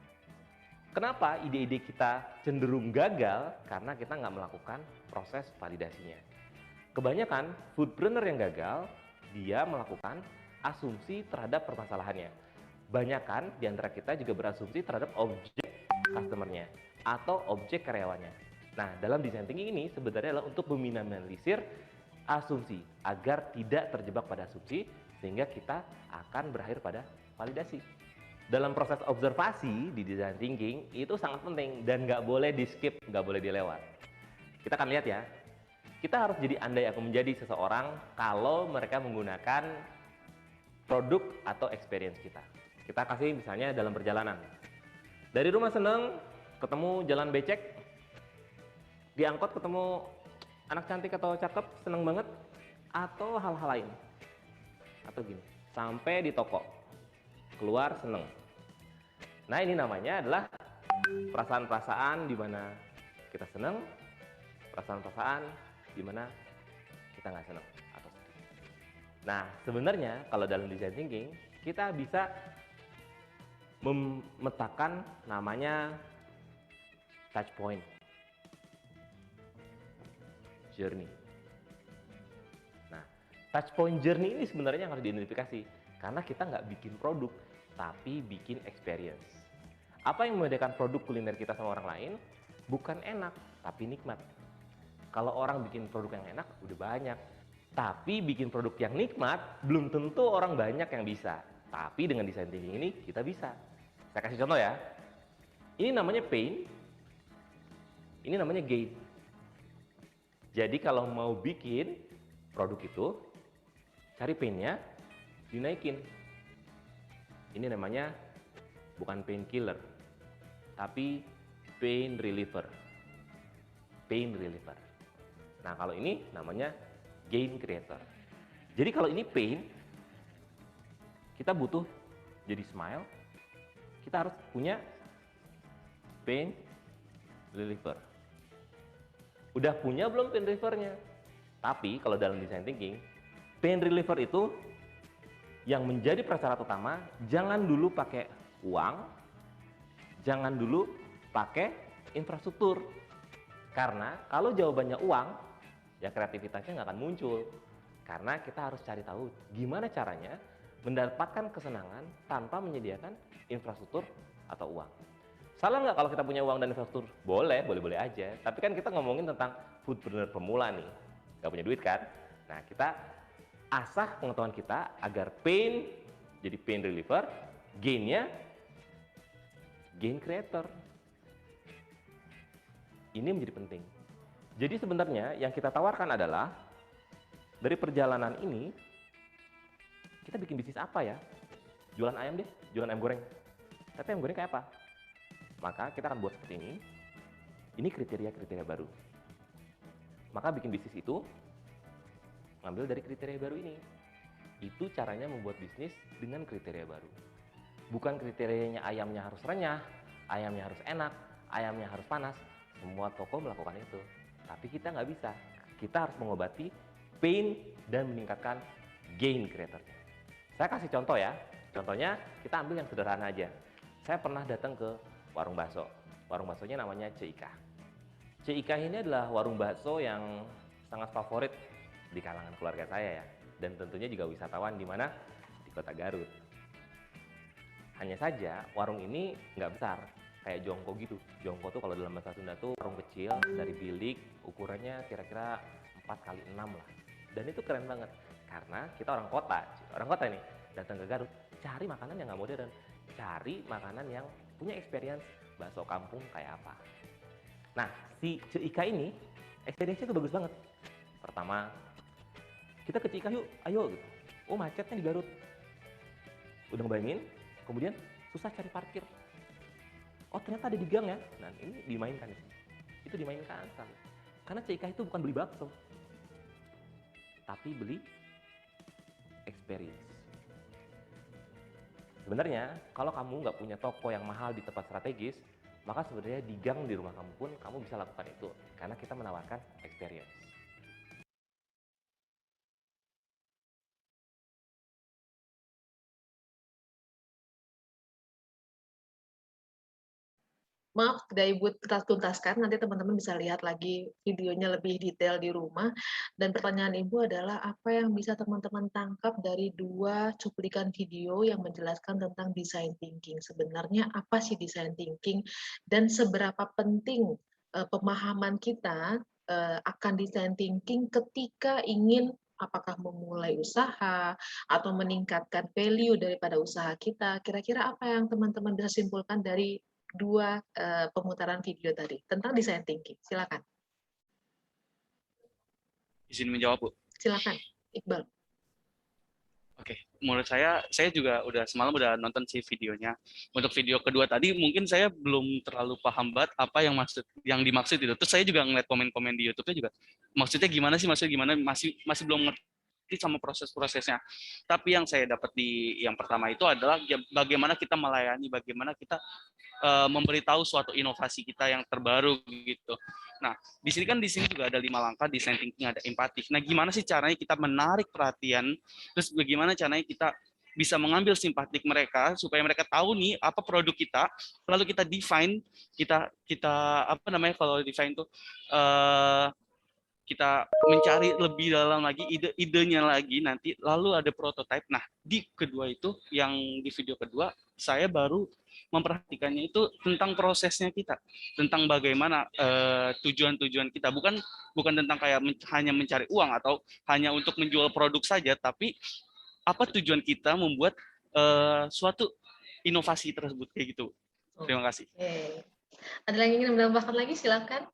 kenapa ide-ide kita cenderung gagal? Karena kita nggak melakukan proses validasinya. Kebanyakan foodpreneur yang gagal, dia melakukan asumsi terhadap permasalahannya. Banyakan di antara kita juga berasumsi terhadap objek customer-nya atau objek karyawannya. Nah, dalam design thinking ini sebenarnya adalah untuk meminimalisir asumsi agar tidak terjebak pada asumsi sehingga kita akan berakhir pada validasi. Dalam proses observasi di design thinking itu sangat penting dan nggak boleh di skip, nggak boleh dilewat. Kita akan lihat ya. Kita harus jadi andai aku menjadi seseorang kalau mereka menggunakan produk atau experience kita. Kita kasih misalnya dalam perjalanan. Dari rumah seneng, ketemu jalan becek, di angkot ketemu anak cantik atau cakep, seneng banget, atau hal-hal lain. Atau gini, sampai di toko, keluar seneng. Nah ini namanya adalah perasaan-perasaan di mana kita seneng, perasaan-perasaan di mana kita nggak seneng atau sedih. Nah sebenarnya kalau dalam design thinking, kita bisa memetakan namanya touch point journey. Nah, touch point journey ini sebenarnya harus diidentifikasi karena kita nggak bikin produk, tapi bikin experience. Apa yang membedakan produk kuliner kita sama orang lain? Bukan enak, tapi nikmat. Kalau orang bikin produk yang enak, udah banyak. Tapi bikin produk yang nikmat, belum tentu orang banyak yang bisa. Tapi dengan design thinking ini, kita bisa. Saya kasih contoh ya. Ini namanya pain, ini namanya gain. Jadi kalau mau bikin produk itu, cari pain-nya, dinaikin. Ini namanya bukan painkiller, tapi pain reliever. Pain reliever. Nah kalau ini namanya gain creator. Jadi kalau ini pain, kita butuh jadi smile, kita harus punya pain reliever. Udah punya belum pain relievernya? Tapi kalau dalam design thinking, pain reliever itu yang menjadi prasyarat utama, jangan dulu pakai uang, jangan dulu pakai infrastruktur. Karena kalau jawabannya uang, ya kreativitasnya nggak akan muncul. Karena kita harus cari tahu gimana caranya mendapatkan kesenangan tanpa menyediakan infrastruktur atau uang. Salah nggak kalau kita punya uang dan infrastruktur? Boleh aja. Tapi kan kita ngomongin tentang foodpreneur pemula nih, nggak punya duit kan? Nah, kita asah pengetahuan kita agar pain jadi pain reliever, gain-nya gain creator. Ini menjadi penting. Jadi sebenarnya yang kita tawarkan adalah dari perjalanan ini kita bikin bisnis apa ya? Jualan ayam deh, jualan ayam goreng. Tapi ayam goreng kayak apa? Maka kita akan buat seperti ini. Ini kriteria-kriteria baru. Maka bikin bisnis itu ngambil dari kriteria baru ini. Itu caranya membuat bisnis dengan kriteria baru. Bukan kriterianya ayamnya harus renyah, ayamnya harus enak, ayamnya harus panas. Semua toko melakukan itu. Tapi kita nggak bisa. Kita harus mengobati pain dan meningkatkan gain creatornya. Saya kasih contoh ya. Contohnya kita ambil yang sederhana aja. Saya pernah datang ke warung bakso. Warung baksonya namanya Cika. Cika ini adalah warung bakso yang sangat favorit di kalangan keluarga saya ya, dan tentunya juga wisatawan di mana di Kota Garut. Hanya saja warung ini nggak besar, kayak jongko gitu. Jongko tuh kalau dalam bahasa Sunda tuh warung kecil dari bilik, ukurannya kira-kira 4x6 lah. Dan itu keren banget karena kita orang kota nih datang ke Garut, cari makanan yang nggak modern, cari makanan yang punya experience bakso kampung kayak apa. Nah, si Cika ini experience-nya tuh bagus banget. Pertama, kita ke Cika yuk, ayo gitu. Oh, macetnya di Garut. Udah ngebayangin, kemudian susah cari parkir. Oh, ternyata ada di gang ya. Nah, ini dimainkan. Itu dimainkan kan. Karena Cika itu bukan beli bakso, tapi beli experience. Sebenarnya, kalau kamu nggak punya toko yang mahal di tempat strategis, maka sebenarnya di gang di rumah kamu pun kamu bisa lakukan itu. Karena kita menawarkan experience. Maaf, tidak Ibu kita tuntaskan, nanti teman-teman bisa lihat lagi videonya lebih detail di rumah. Dan pertanyaan Ibu adalah apa yang bisa teman-teman tangkap dari 2 cuplikan video yang menjelaskan tentang design thinking. Sebenarnya apa sih design thinking dan seberapa penting pemahaman kita akan design thinking ketika ingin apakah memulai usaha atau meningkatkan value daripada usaha kita. Kira-kira apa yang teman-teman bisa simpulkan dari 2 pemutaran video tadi tentang design thinking? Silakan. Izin menjawab, Bu. Silakan, Iqbal. Oke, menurut saya juga semalam udah nonton sih videonya. Untuk video kedua tadi mungkin saya belum terlalu paham banget apa yang dimaksud itu. Terus saya juga ngeliat komen-komen di YouTube-nya juga. Maksudnya gimana sih? Masih belum ngerti sama proses-prosesnya. Tapi yang saya dapat di yang pertama itu adalah bagaimana kita melayani, bagaimana kita memberitahu suatu inovasi kita yang terbaru gitu. Nah, di sini juga ada 5 langkah design thinking, ada empati. Nah, gimana sih caranya kita menarik perhatian, terus bagaimana caranya kita bisa mengambil simpatik mereka supaya mereka tahu nih apa produk kita, lalu kita define, kita apa namanya kalau define itu kita mencari lebih dalam lagi ide-idenya lagi nanti, lalu ada prototype. Nah, di kedua itu, yang di video kedua, saya baru memperhatikannya itu tentang prosesnya kita, tentang bagaimana tujuan-tujuan kita, bukan tentang kayak hanya mencari uang atau hanya untuk menjual produk saja, tapi apa tujuan kita membuat suatu inovasi tersebut kayak gitu. Terima kasih. Ada yang ingin menambahkan lagi? Silakan.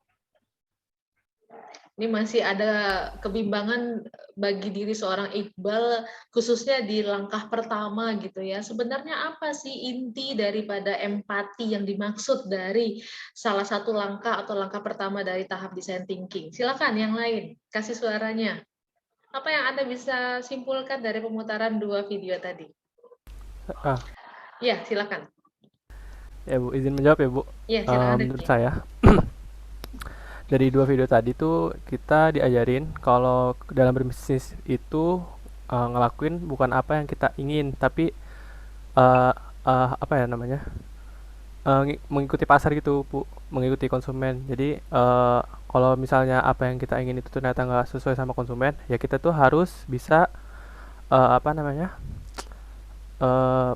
Ini masih ada kebimbangan bagi diri seorang Iqbal, khususnya di langkah pertama gitu ya. Sebenarnya apa sih inti daripada empati yang dimaksud dari salah satu langkah atau langkah pertama dari tahap design thinking? Silakan yang lain, kasih suaranya. Apa yang Anda bisa simpulkan dari pemutaran 2 video tadi? Ya, silakan. Ya Bu, izin menjawab ya Bu. Ya, silakan. Menurut saya, dari 2 video tadi tuh kita diajarin kalau dalam berbisnis itu ngelakuin bukan apa yang kita ingin, tapi apa ya namanya, mengikuti pasar gitu Bu, mengikuti konsumen. Jadi kalau misalnya apa yang kita ingin itu ternyata nggak sesuai sama konsumen, ya kita tuh harus bisa apa namanya,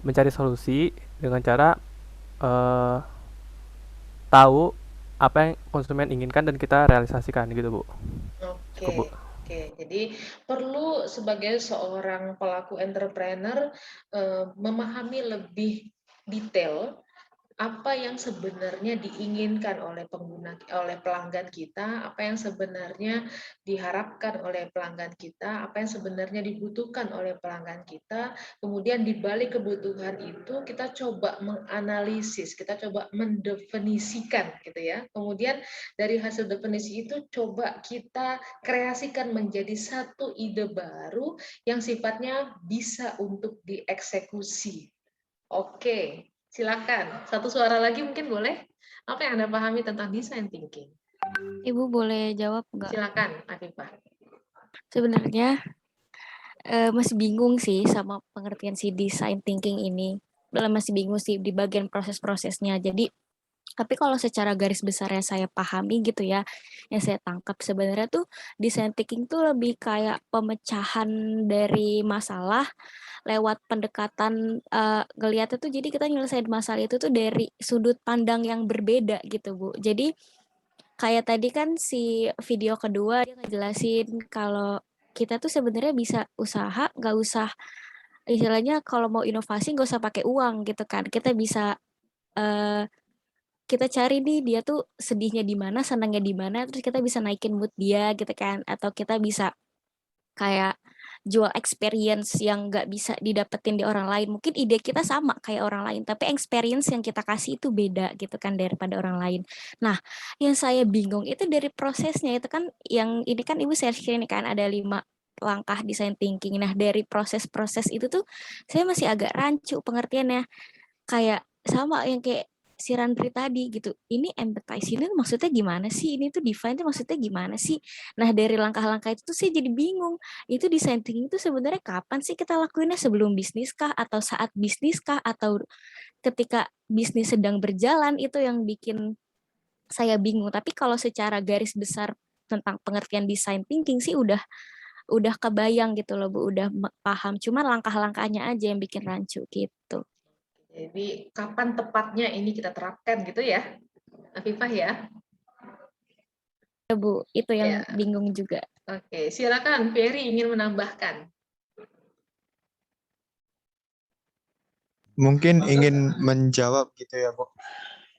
mencari solusi dengan cara tahu apa yang konsumen inginkan dan kita realisasikan gitu Bu. Cukup Bu. Oke, jadi perlu sebagai seorang pelaku entrepreneur memahami lebih detail apa yang sebenarnya diinginkan oleh pelanggan kita, apa yang sebenarnya diharapkan oleh pelanggan kita, apa yang sebenarnya dibutuhkan oleh pelanggan kita. Kemudian di balik kebutuhan itu kita coba menganalisis, kita coba mendefinisikan gitu ya. Kemudian dari hasil definisi itu coba kita kreasikan menjadi satu ide baru yang sifatnya bisa untuk dieksekusi. Oke. Silakan, satu suara lagi mungkin boleh. Apa yang Anda pahami tentang design thinking? Ibu boleh jawab nggak? Silakan, Afifah. Sebenarnya masih bingung sih sama pengertian si design thinking ini. Masih bingung sih di bagian proses-prosesnya. Jadi, tapi kalau secara garis besar yang saya pahami gitu ya, yang saya tangkap sebenarnya tuh design thinking tuh lebih kayak pemecahan dari masalah lewat pendekatan ngeliatnya tuh, jadi kita nyelesain masalah itu tuh dari sudut pandang yang berbeda gitu Bu. Jadi kayak tadi kan si video kedua dia ngejelasin kalau kita tuh sebenarnya bisa usaha, nggak usah istilahnya kalau mau inovasi nggak usah pakai uang gitu kan. Kita bisa kita cari nih dia tuh sedihnya di mana, senangnya di mana, terus kita bisa naikin mood dia gitu kan. Atau kita bisa kayak jual experience yang nggak bisa didapetin di orang lain. Mungkin ide kita sama kayak orang lain, tapi experience yang kita kasih itu beda gitu kan daripada orang lain. Nah, yang saya bingung itu dari prosesnya itu kan, yang ini kan Ibu share ini kan ada 5 langkah design thinking. Nah, dari proses-proses itu tuh saya masih agak rancu pengertiannya. Kayak sama yang kayak si Randri tadi gitu. Ini empathize ini maksudnya gimana sih? Ini tuh define itu maksudnya gimana sih? Nah, dari langkah-langkah itu tuh saya jadi bingung. Itu design thinking itu sebenarnya kapan sih kita lakuinnya? Sebelum bisnis kah? Atau saat bisnis kah? Atau ketika bisnis sedang berjalan? Itu yang bikin saya bingung. Tapi kalau secara garis besar tentang pengertian design thinking sih udah kebayang gitu loh Bu, udah paham. Cuman langkah-langkahnya aja yang bikin rancu gitu. Jadi kapan tepatnya ini kita terapkan gitu ya, Afifah ya? Ya Bu, itu yang bingung juga. Oke, silakan Ferry ingin menambahkan. Mungkin ingin menjawab gitu ya, Bu.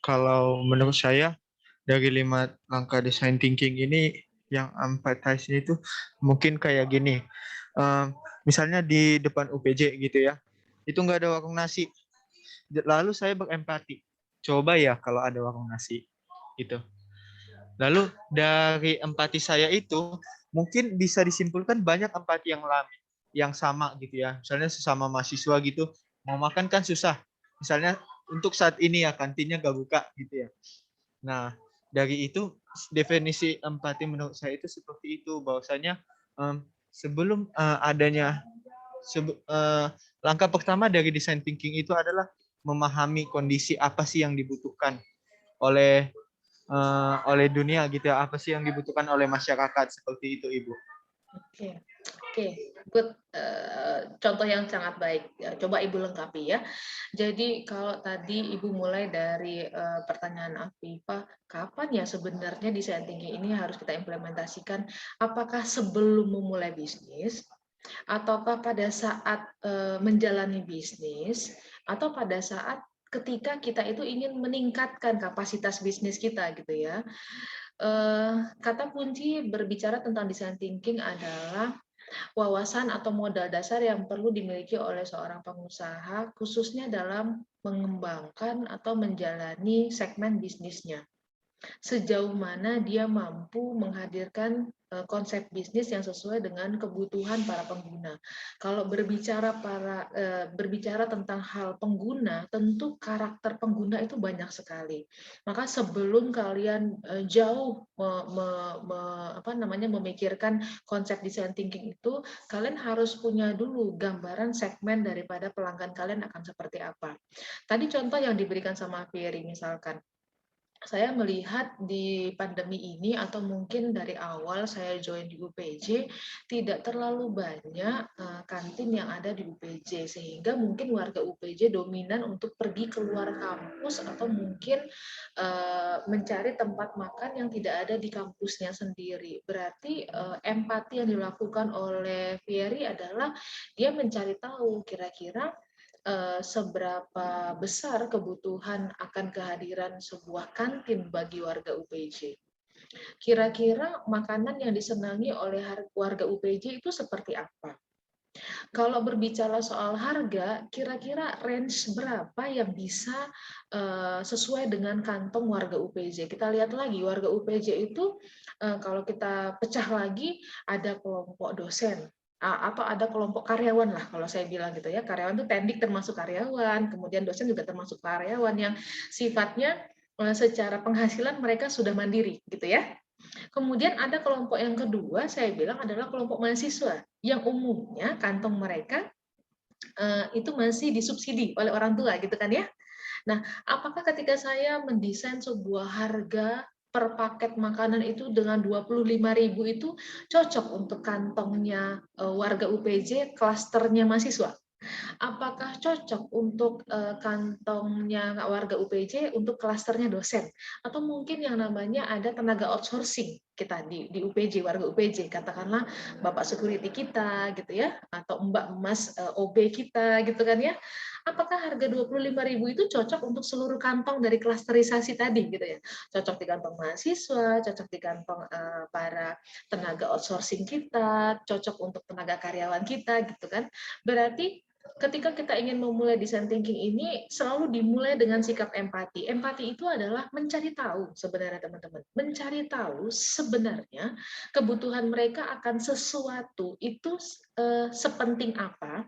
Kalau menurut saya dari 5 langkah design thinking ini yang empathize itu mungkin kayak gini. Misalnya di depan UPJ gitu ya, itu nggak ada warung nasi. Lalu saya berempati. Coba ya kalau ada warung nasi gitu. Lalu dari empati saya itu mungkin bisa disimpulkan banyak empati yang sama gitu ya. Misalnya sesama mahasiswa gitu, mau makan kan susah. Misalnya untuk saat ini ya kantinnya gak buka gitu ya. Nah, dari itu definisi empati menurut saya itu seperti itu, bahwasanya sebelum adanya langkah pertama dari design thinking itu adalah memahami kondisi apa sih yang dibutuhkan oleh dunia gitu ya, apa sih yang dibutuhkan oleh masyarakat, seperti itu Ibu. Oke, good. Contoh yang sangat baik. Coba Ibu lengkapi ya. Jadi kalau tadi Ibu mulai dari pertanyaan Afifah, kapan ya sebenarnya design thinking ini harus kita implementasikan? Apakah sebelum memulai bisnis, ataukah pada saat menjalani bisnis, atau pada saat ketika kita itu ingin meningkatkan kapasitas bisnis kita gitu ya. Kata kunci berbicara tentang design thinking adalah wawasan atau modal dasar yang perlu dimiliki oleh seorang pengusaha, khususnya dalam mengembangkan atau menjalani segmen bisnisnya. Sejauh mana dia mampu menghadirkan konsep bisnis yang sesuai dengan kebutuhan para pengguna. Kalau berbicara tentang hal pengguna, tentu karakter pengguna itu banyak sekali. Maka sebelum kalian jauh memikirkan konsep design thinking itu, kalian harus punya dulu gambaran segmen daripada pelanggan kalian akan seperti apa. Tadi contoh yang diberikan sama Ferry misalkan, saya melihat di pandemi ini atau mungkin dari awal saya join di UPJ tidak terlalu banyak kantin yang ada di UPJ, sehingga mungkin warga UPJ dominan untuk pergi keluar kampus atau mungkin mencari tempat makan yang tidak ada di kampusnya sendiri. Berarti empati yang dilakukan oleh Ferry adalah dia mencari tahu kira-kira seberapa besar kebutuhan akan kehadiran sebuah kantin bagi warga UPJ. Kira-kira makanan yang disenangi oleh warga UPJ itu seperti apa? Kalau berbicara soal harga, kira-kira range berapa yang bisa sesuai dengan kantong warga UPJ? Kita lihat lagi, warga UPJ itu kalau kita pecah lagi, ada kelompok dosen, atau ada kelompok karyawan lah kalau saya bilang gitu ya. Karyawan itu tendik termasuk karyawan, kemudian dosen juga termasuk karyawan yang sifatnya secara penghasilan mereka sudah mandiri gitu ya. Kemudian ada kelompok yang kedua, saya bilang adalah kelompok mahasiswa yang umumnya kantong mereka itu masih disubsidi oleh orang tua gitu kan ya. Nah, apakah ketika saya mendesain sebuah harga per paket makanan itu dengan 25.000 itu cocok untuk kantongnya warga UPJ klasternya mahasiswa? Apakah cocok untuk kantongnya warga UPJ untuk klasternya dosen? Atau mungkin yang namanya ada tenaga outsourcing kita di UPJ, warga UPJ, katakanlah Bapak security kita gitu ya, atau Mbak Mas OB kita gitu kan ya. Apakah harga 25.000 itu cocok untuk seluruh kantong dari klasterisasi tadi gitu ya? Cocok di kantong mahasiswa, cocok di kantong para tenaga outsourcing kita, cocok untuk tenaga karyawan kita gitu kan. Berarti ketika kita ingin memulai design thinking ini selalu dimulai dengan sikap empati. Empati itu adalah mencari tahu sebenarnya teman-teman. Mencari tahu sebenarnya kebutuhan mereka akan sesuatu itu sepenting apa,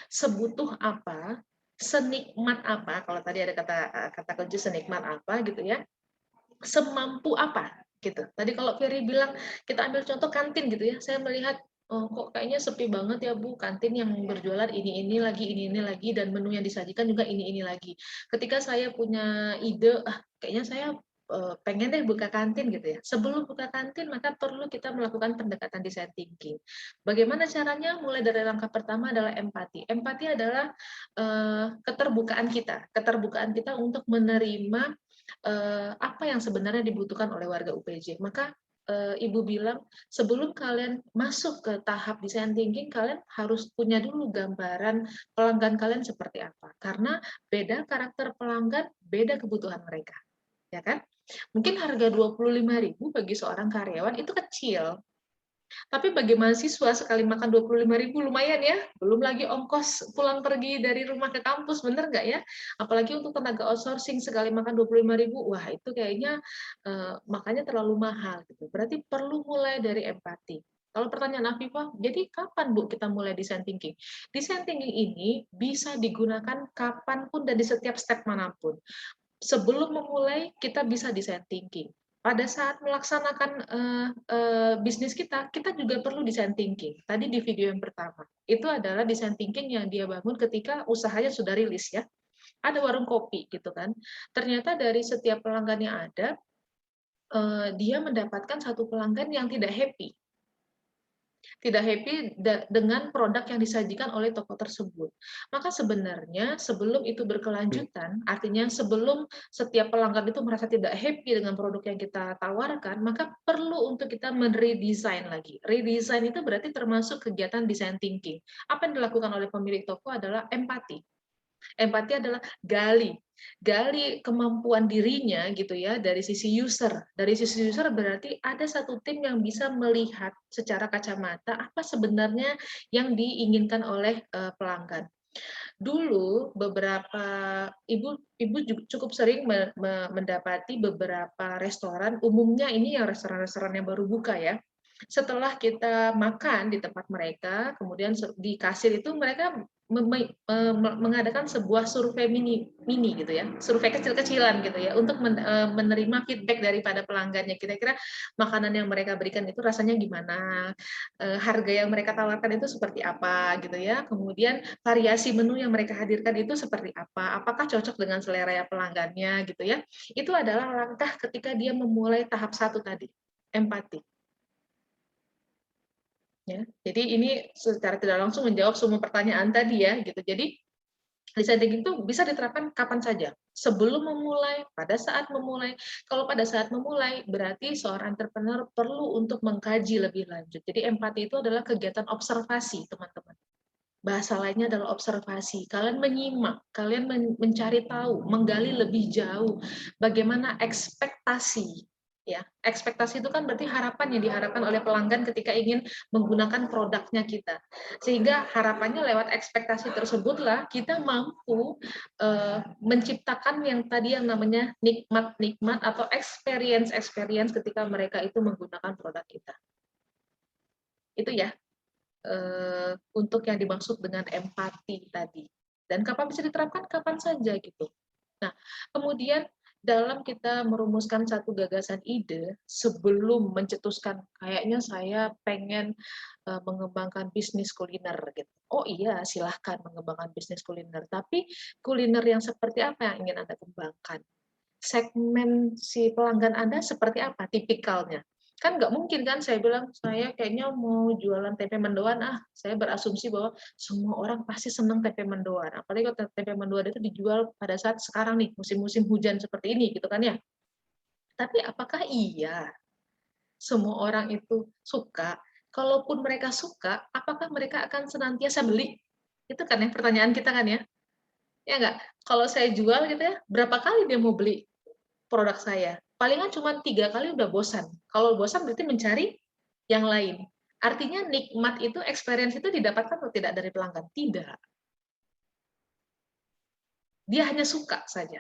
sebutuh apa, senikmat apa, kalau tadi ada kata kunci senikmat apa gitu ya, semampu apa gitu. Tadi kalau Ferry bilang kita ambil contoh kantin gitu ya, saya melihat kok kayaknya sepi banget ya Bu, kantin yang berjualan ini lagi, dan menu yang disajikan juga ini lagi. Ketika saya punya ide, kayaknya saya pengen deh buka kantin gitu ya. Sebelum buka kantin maka perlu kita melakukan pendekatan design thinking. Bagaimana caranya? Mulai dari langkah pertama adalah empati. Empati adalah keterbukaan kita untuk menerima apa yang sebenarnya dibutuhkan oleh warga UPJ. Maka Ibu bilang sebelum kalian masuk ke tahap design thinking, kalian harus punya dulu gambaran pelanggan kalian seperti apa. Karena beda karakter pelanggan, beda kebutuhan mereka. Ya kan? Mungkin harga 25.000 bagi seorang karyawan itu kecil. Tapi bagi mahasiswa sekali makan 25.000 lumayan ya, belum lagi ongkos pulang pergi dari rumah ke kampus, bener nggak ya? Apalagi untuk tenaga outsourcing sekali makan 25.000, wah itu kayaknya makanya terlalu mahal gitu. Berarti perlu mulai dari empati. Kalau pertanyaan Afifah, jadi kapan Bu kita mulai design thinking? Design thinking ini bisa digunakan kapanpun dan di setiap step manapun. Sebelum memulai, kita bisa design thinking. Pada saat melaksanakan bisnis kita juga perlu design thinking. Tadi di video yang pertama, itu adalah design thinking yang dia bangun ketika usahanya sudah rilis ya. Ada warung kopi gitu kan. Ternyata dari setiap pelanggan yang ada, dia mendapatkan satu pelanggan yang tidak happy dengan produk yang disajikan oleh toko tersebut. Maka sebenarnya sebelum itu berkelanjutan, artinya sebelum setiap pelanggan itu merasa tidak happy dengan produk yang kita tawarkan, maka perlu untuk kita meredesign lagi. Redesign itu berarti termasuk kegiatan design thinking. Apa yang dilakukan oleh pemilik toko adalah empati. Empati adalah gali kemampuan dirinya gitu ya dari sisi user. Dari sisi user berarti ada satu tim yang bisa melihat secara kacamata apa sebenarnya yang diinginkan oleh pelanggan. Dulu beberapa ibu cukup sering mendapati beberapa restoran, umumnya ini yang restoran-restoran yang baru buka ya. Setelah kita makan di tempat mereka, kemudian di kasir itu mereka mengadakan sebuah survei mini gitu ya, survei kecil-kecilan gitu ya, untuk menerima feedback daripada pelanggannya. Kira-kira makanan yang mereka berikan itu rasanya gimana, harga yang mereka tawarkan itu seperti apa gitu ya, kemudian variasi menu yang mereka hadirkan itu seperti apa, apakah cocok dengan selera pelanggannya gitu ya. Itu adalah langkah ketika dia memulai tahap 1 tadi, empati. Ya, jadi ini secara tidak langsung menjawab semua pertanyaan tadi ya, gitu. Jadi design thinking itu bisa diterapkan kapan saja, sebelum memulai, pada saat memulai. Kalau pada saat memulai, berarti seorang entrepreneur perlu untuk mengkaji lebih lanjut. Jadi empati itu adalah kegiatan observasi, teman-teman. Bahasa lainnya adalah observasi. Kalian menyimak, kalian mencari tahu, menggali lebih jauh bagaimana ekspektasi. Ya, ekspektasi itu kan berarti harapan yang diharapkan oleh pelanggan ketika ingin menggunakan produknya kita. Sehingga harapannya lewat ekspektasi tersebutlah kita mampu menciptakan yang tadi yang namanya nikmat-nikmat atau experience ketika mereka itu menggunakan produk kita. Itu ya. Untuk yang dimaksud dengan empati tadi. Dan kapan bisa diterapkan? Kapan saja gitu. Nah, kemudian dalam kita merumuskan satu gagasan ide, sebelum mencetuskan kayaknya saya pengen mengembangkan bisnis kuliner gitu. Oh iya, silahkan mengembangkan bisnis kuliner. Tapi kuliner yang seperti apa yang ingin Anda kembangkan? Segmen si pelanggan Anda seperti apa tipikalnya? Kan nggak mungkin kan saya bilang, saya kayaknya mau jualan tempe mendoan, saya berasumsi bahwa semua orang pasti senang tempe mendoan. Apalagi kalau tempe mendoan itu dijual pada saat sekarang nih, musim-musim hujan seperti ini, gitu kan ya. Tapi apakah iya semua orang itu suka? Kalaupun mereka suka, apakah mereka akan senantiasa beli? Itu kan ya pertanyaan kita kan ya. Ya nggak? Kalau saya jual gitu ya, berapa kali dia mau beli produk saya? Palingan cuma 3 kali udah bosan. Kalau bosan berarti mencari yang lain. Artinya nikmat itu, experience itu didapatkan atau tidak dari pelanggan? Tidak. Dia hanya suka saja.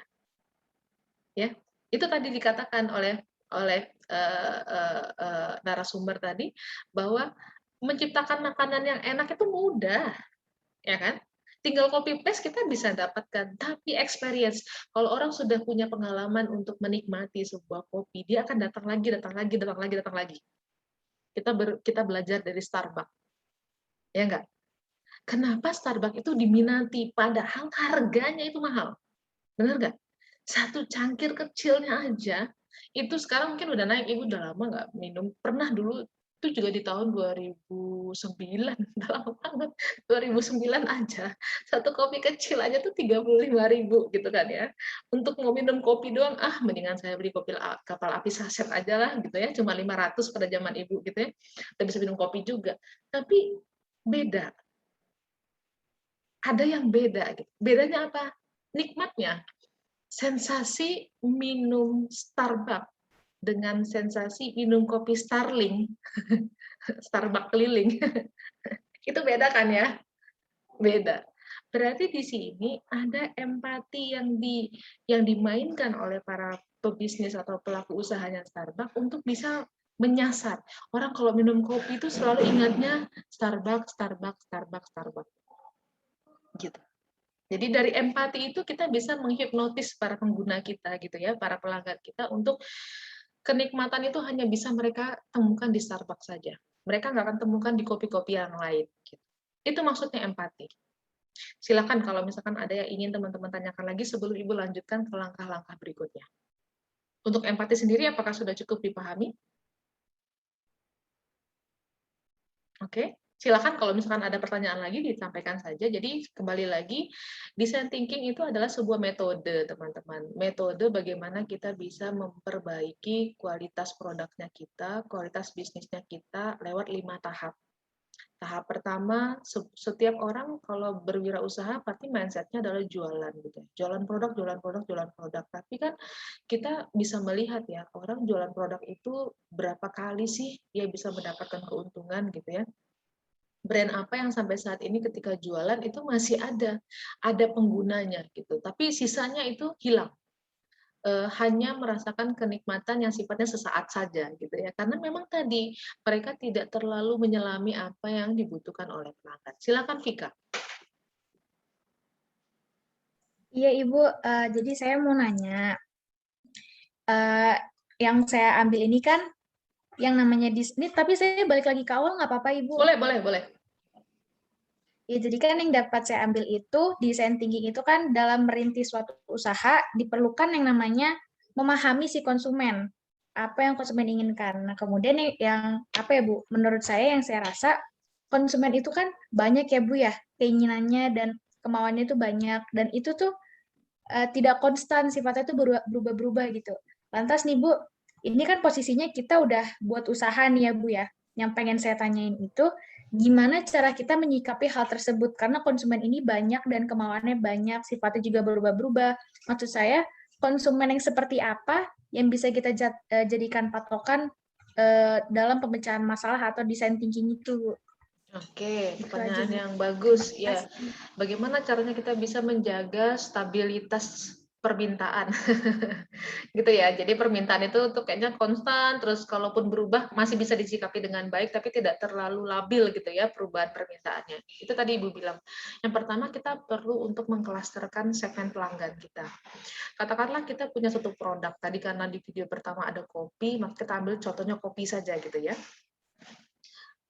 Ya, itu tadi dikatakan oleh narasumber tadi bahwa menciptakan makanan yang enak itu mudah, ya kan? Tinggal copy paste kita bisa dapatkan, tapi experience, kalau orang sudah punya pengalaman untuk menikmati sebuah kopi, dia akan datang lagi. Kita belajar dari Starbucks, ya enggak? Kenapa Starbucks itu diminati padahal harganya itu mahal? Benar nggak? Satu cangkir kecilnya aja itu sekarang mungkin udah naik, ibu udah lama nggak minum. Pernah dulu itu juga di tahun 2009, udah lama banget, 2009 aja. Satu kopi kecil aja tuh 35.000 gitu kan ya. Untuk mau minum kopi doang, mendingan saya beli kopi kapal api saset aja lah gitu ya, cuma 500 pada zaman ibu gitu ya. Kita bisa minum kopi juga. Tapi beda. Ada yang beda gitu. Bedanya apa? Nikmatnya. Sensasi minum Starbucks dengan sensasi minum kopi Starling, Starbucks keliling, itu beda kan ya? Beda. Berarti di sini ada empati yang dimainkan oleh para pebisnis atau pelaku usahanya Starbucks untuk bisa menyasar. Orang kalau minum kopi itu selalu ingatnya Starbucks. Gitu. Jadi dari empati itu kita bisa menghipnotis para pengguna kita gitu ya, para pelanggan kita untuk kenikmatan itu hanya bisa mereka temukan di Starbucks saja. Mereka nggak akan temukan di kopi-kopi yang lain. Gitu. Itu maksudnya empati. Silakan kalau misalkan ada yang ingin teman-teman tanyakan lagi sebelum Ibu lanjutkan ke langkah-langkah berikutnya. Untuk empati sendiri apakah sudah cukup dipahami? Oke. Silakan kalau misalkan ada pertanyaan lagi disampaikan saja. Jadi kembali lagi, design thinking itu adalah sebuah metode, teman-teman. Metode bagaimana kita bisa memperbaiki kualitas produknya kita, kualitas bisnisnya kita lewat 5 tahap. Tahap pertama, setiap orang kalau berwirausaha pasti mindset-nya adalah jualan gitu. Jualan produk. Tapi kan kita bisa melihat ya, orang jualan produk itu berapa kali sih dia bisa mendapatkan keuntungan gitu ya. brand apa yang sampai saat ini ketika jualan itu masih ada penggunanya gitu, tapi sisanya itu hilang. Hanya merasakan kenikmatan yang sifatnya sesaat saja gitu ya, karena memang tadi mereka tidak terlalu menyelami apa yang dibutuhkan oleh pelanggan. Silakan Vika. Iya Ibu, jadi saya mau nanya, yang saya ambil ini kan yang namanya Disney, tapi saya balik lagi ke awal nggak apa-apa Ibu? Boleh. Ya, jadi kan yang dapat saya ambil itu, desain thinking itu kan dalam merintis suatu usaha diperlukan yang namanya memahami si konsumen, apa yang konsumen inginkan. Nah, kemudian yang apa ya Bu, menurut saya yang saya rasa konsumen itu kan banyak ya Bu ya, keinginannya dan kemauannya itu banyak, dan itu tuh tidak konstan, sifatnya itu berubah-berubah gitu. Lantas nih Bu, ini kan posisinya kita udah buat usaha nih ya Bu ya, yang pengen saya tanyain itu, gimana cara kita menyikapi hal tersebut? Karena konsumen ini banyak dan kemauannya banyak, sifatnya juga berubah-berubah. Maksud saya, konsumen yang seperti apa yang bisa kita jadikan patokan dalam pemecahan masalah atau design thinking itu? Oke, pertanyaan yang bagus. Ya, bagaimana caranya kita bisa menjaga stabilitas permintaan, gitu ya. Jadi permintaan itu tuh kayaknya konstan, terus kalaupun berubah masih bisa disikapi dengan baik, tapi tidak terlalu labil gitu ya perubahan permintaannya. Itu tadi Ibu bilang. Yang pertama kita perlu untuk mengklasterkan segmen pelanggan kita. Katakanlah kita punya satu produk. Tadi karena di video pertama ada kopi, maka kita ambil contohnya kopi saja gitu ya.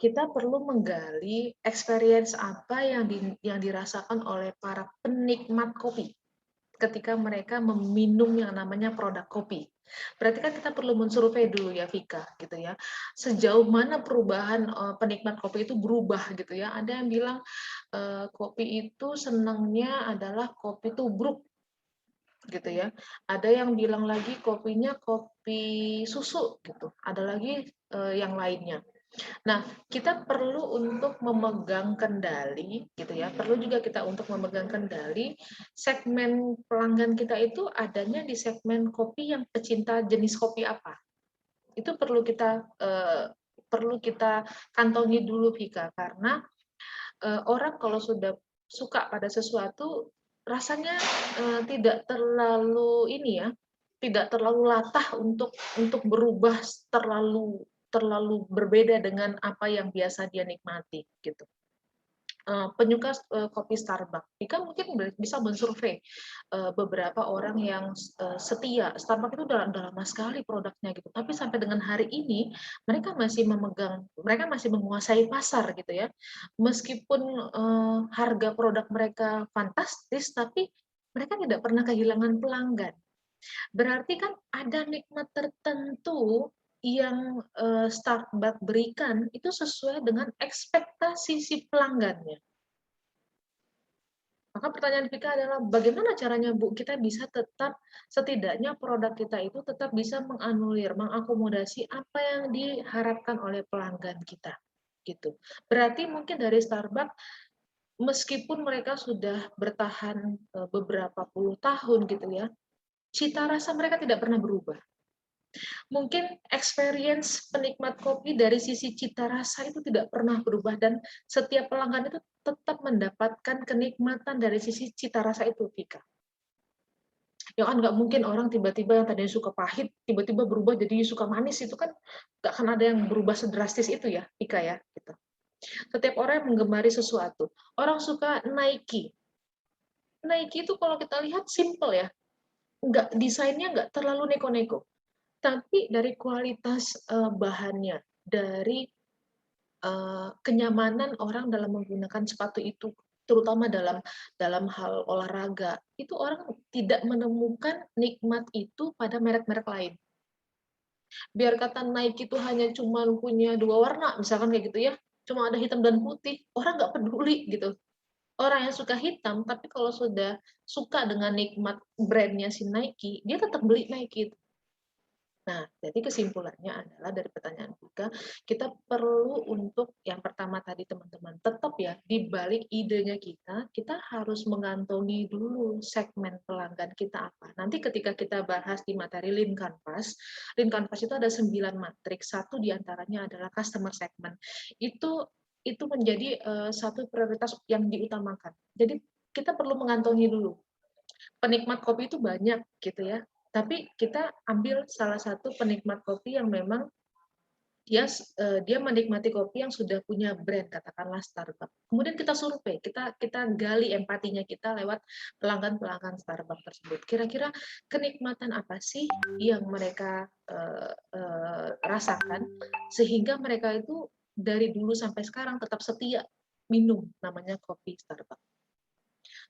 Kita perlu menggali experience apa yang dirasakan oleh para penikmat kopi ketika mereka meminum yang namanya produk kopi. Berarti kan kita perlu mensurvei dulu ya Vika gitu ya. Sejauh mana perubahan penikmat kopi itu berubah gitu ya. Ada yang bilang kopi itu senangnya adalah kopi tubruk gitu ya. Ada yang bilang lagi kopinya kopi susu gitu. Ada lagi yang lainnya. Nah, kita perlu untuk memegang kendali, gitu ya. Perlu juga kita untuk memegang kendali segmen pelanggan kita itu adanya di segmen kopi yang pecinta jenis kopi apa. Itu perlu kita kantongi dulu, Vika, karena orang kalau sudah suka pada sesuatu rasanya tidak terlalu ini ya, tidak terlalu latah untuk berubah terlalu berbeda dengan apa yang biasa dia nikmati gitu. Penyuka kopi Starbucks, Vika mungkin bisa mensurvei beberapa orang yang setia. Starbucks itu udah lama sekali produknya gitu, tapi sampai dengan hari ini mereka masih menguasai pasar gitu ya. Meskipun harga produk mereka fantastis, tapi mereka tidak pernah kehilangan pelanggan. Berarti kan ada nikmat tertentu yang Starbucks berikan itu sesuai dengan ekspektasi si pelanggannya. Maka pertanyaan Vika adalah bagaimana caranya Bu kita bisa tetap setidaknya produk kita itu tetap bisa menganulir, mengakomodasi apa yang diharapkan oleh pelanggan kita gitu. Berarti mungkin dari Starbucks meskipun mereka sudah bertahan beberapa puluh tahun gitu ya, cita rasa mereka tidak pernah berubah. Mungkin experience penikmat kopi dari sisi cita rasa itu tidak pernah berubah dan setiap pelanggan itu tetap mendapatkan kenikmatan dari sisi cita rasa itu, Vika. Ya kan nggak mungkin orang tiba-tiba yang tadinya suka pahit, tiba-tiba berubah jadi suka manis, itu kan nggak akan ada yang berubah sedrastis itu ya, Vika ya. Gitu. Setiap orang yang menggemari sesuatu. Orang suka Nike. Nike itu kalau kita lihat simple ya, desainnya nggak terlalu neko-neko. Tapi dari kualitas bahannya, dari kenyamanan orang dalam menggunakan sepatu itu, terutama dalam hal olahraga, itu orang tidak menemukan nikmat itu pada merek-merek lain. Biar kata Nike itu hanya cuma punya 2 warna, misalkan kayak gitu ya, cuma ada hitam dan putih, orang nggak peduli gitu. Orang yang suka hitam, tapi kalau sudah suka dengan nikmat brandnya si Nike, dia tetap beli Nike itu. Nah, jadi kesimpulannya adalah dari pertanyaan kita perlu untuk yang pertama tadi teman-teman, tetap ya di balik idenya kita harus mengantongi dulu segmen pelanggan kita apa. Nanti ketika kita bahas di materi Lean Canvas itu ada 9 matriks, satu diantaranya adalah customer segment. Itu itu menjadi satu prioritas yang diutamakan. Jadi kita perlu mengantongi dulu. Penikmat kopi itu banyak gitu ya. Tapi kita ambil salah satu penikmat kopi yang memang dia menikmati kopi yang sudah punya brand, katakanlah Starbucks. Kemudian kita survei, kita gali empatinya kita lewat pelanggan-pelanggan Starbucks tersebut. Kira-kira kenikmatan apa sih yang mereka rasakan sehingga mereka itu dari dulu sampai sekarang tetap setia minum namanya kopi Starbucks.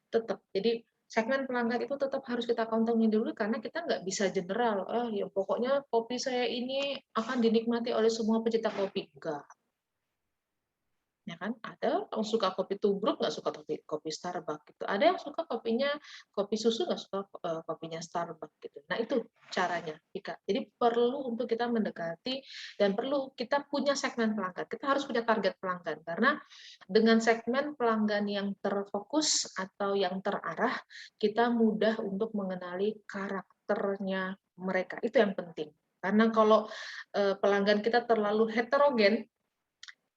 Tetap. Jadi segmen pelanggan itu tetap harus kita kantongi dulu karena kita nggak bisa general. Ya pokoknya kopi saya ini akan dinikmati oleh semua pecinta kopi. Enggak. Ya kan? Ada yang suka kopi tubruk, nggak suka kopi Starbucks gitu. Ada yang suka kopinya kopi susu, nggak suka kopinya Starbucks gitu. Nah itu caranya, Ika. Jadi perlu untuk kita mendekati dan perlu kita punya segmen pelanggan. Kita harus punya target pelanggan karena dengan segmen pelanggan yang terfokus atau yang terarah, kita mudah untuk mengenali karakternya mereka. Itu yang penting. Karena kalau pelanggan kita terlalu heterogen,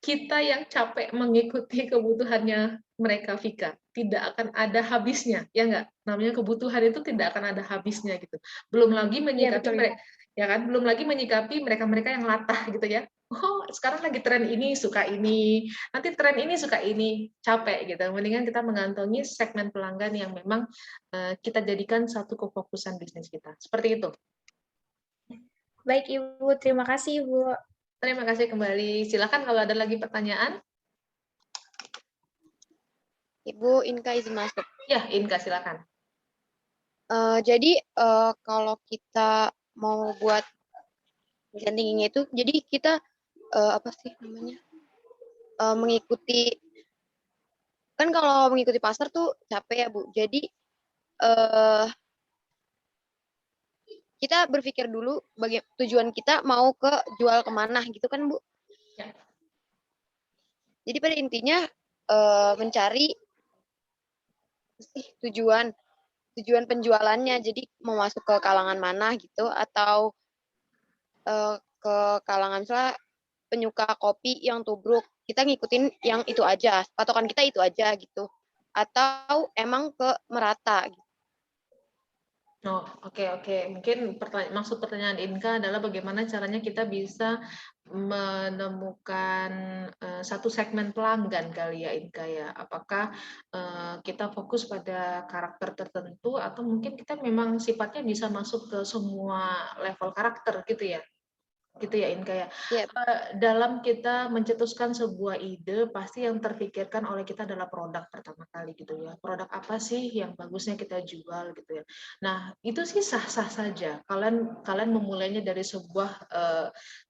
kita yang capek mengikuti kebutuhannya mereka, Vika, tidak akan ada habisnya, ya nggak? Namanya kebutuhan itu tidak akan ada habisnya gitu. Belum lagi menyikapi mereka, ya kan? Belum lagi menyikapi mereka-mereka yang latah gitu ya. Oh, sekarang lagi tren ini suka ini, nanti tren ini suka ini, capek gitu. Mendingan kita mengantongi segmen pelanggan yang memang kita jadikan satu kefokusan bisnis kita. Seperti itu. Baik Ibu, terima kasih Ibu. Terima kasih kembali. Silakan kalau ada lagi pertanyaan. Ibu Inka izin masuk. Ya, Inka silakan. Jadi kalau kita mau buat desain thinkingnya itu, jadi kita apa sih namanya? Mengikuti, kan kalau mengikuti pasar tuh capek ya Bu. Jadi kita berpikir dulu tujuan kita mau ke jual kemana gitu kan Bu. Ya. Jadi pada intinya mencari tujuan penjualannya. Jadi mau masuk ke kalangan mana gitu, atau ke kalangan misalnya penyuka kopi yang tubruk, kita ngikutin yang itu aja, patokan kita itu aja gitu, atau emang ke merata gitu. Oh, oke. Mungkin maksud pertanyaan Inka adalah bagaimana caranya kita bisa menemukan satu segmen pelanggan kali ya, Inka ya. Apakah kita fokus pada karakter tertentu atau mungkin kita memang sifatnya bisa masuk ke semua level karakter gitu ya? Gitu ya Inka ya. Dalam kita mencetuskan sebuah ide, pasti yang terpikirkan oleh kita adalah produk pertama kali gitu ya. Produk apa sih yang bagusnya kita jual gitu ya. Nah itu sih sah-sah saja. Kalian memulainya dari sebuah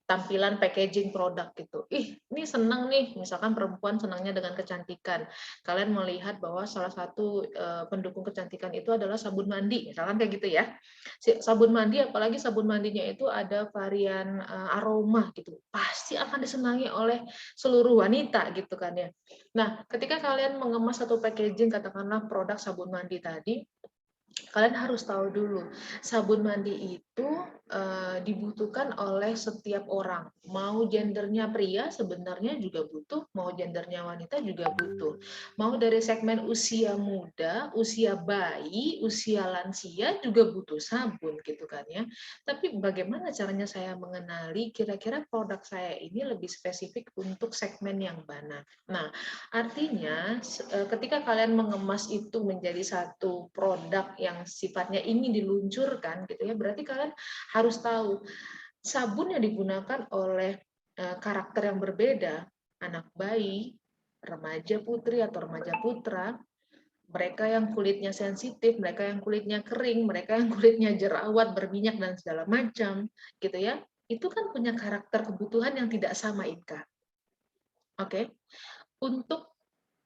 tampilan packaging produk gitu. Ini senang nih, misalkan perempuan senangnya dengan kecantikan. Kalian melihat bahwa salah satu pendukung kecantikan itu adalah sabun mandi, misalkan kayak gitu ya. Sabun mandi, apalagi sabun mandinya itu ada varian aroma gitu, pasti akan disenangi oleh seluruh wanita gitu kan ya. Nah, ketika kalian mengemas satu packaging, katakanlah produk sabun mandi tadi, kalian harus tahu dulu, sabun mandi itu dibutuhkan oleh setiap orang. Mau gendernya pria sebenarnya juga butuh, mau gendernya wanita juga butuh. Mau dari segmen usia muda, usia bayi, usia lansia juga butuh sabun gitu kan ya. Tapi bagaimana caranya saya mengenali kira-kira produk saya ini lebih spesifik untuk segmen yang mana? Nah, artinya ketika kalian mengemas itu menjadi satu produk yang sifatnya ingin diluncurkan gitu ya, berarti kalian harus tahu sabun yang digunakan oleh karakter yang berbeda, anak bayi, remaja putri atau remaja putra, mereka yang kulitnya sensitif, mereka yang kulitnya kering, mereka yang kulitnya jerawat, berminyak dan segala macam gitu ya. Itu kan punya karakter kebutuhan yang tidak sama, Ika. Oke. Untuk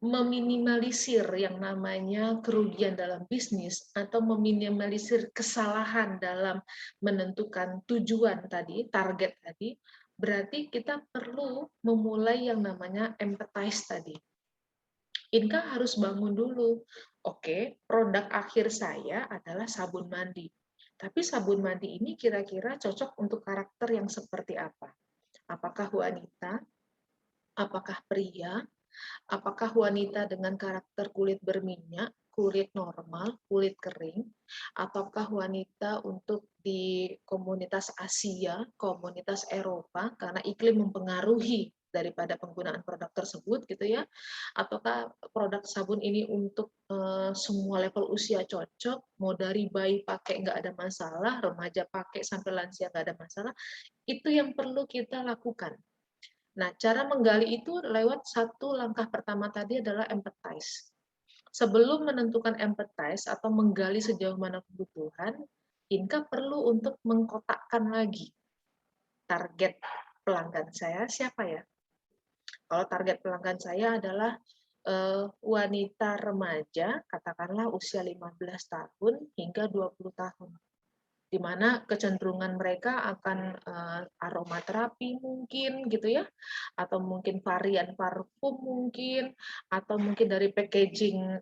meminimalisir yang namanya kerugian dalam bisnis atau meminimalisir kesalahan dalam menentukan tujuan tadi, target tadi, berarti kita perlu memulai yang namanya empathize tadi. Inka harus bangun dulu. Oke, produk akhir saya adalah sabun mandi. Tapi sabun mandi ini kira-kira cocok untuk karakter yang seperti apa? Apakah wanita? apakah pria, apakah wanita dengan karakter kulit berminyak, kulit normal, kulit kering, ataukah wanita untuk di komunitas Asia, komunitas Eropa, karena iklim mempengaruhi daripada penggunaan produk tersebut gitu ya, ataukah produk sabun ini untuk semua level usia cocok, mau dari bayi pakai nggak ada masalah, remaja pakai sampai lansia nggak ada masalah, itu yang perlu kita lakukan. Nah, cara menggali itu lewat satu langkah pertama tadi adalah empathize. Sebelum menentukan empathize atau menggali sejauh mana kebutuhan, Inka perlu untuk mengkotakkan lagi target pelanggan saya siapa ya. Kalau target pelanggan saya adalah wanita remaja, katakanlah usia 15 tahun hingga 20 tahun. Di mana kecenderungan mereka akan aromaterapi mungkin gitu ya, atau mungkin varian parfum mungkin, atau mungkin dari packaging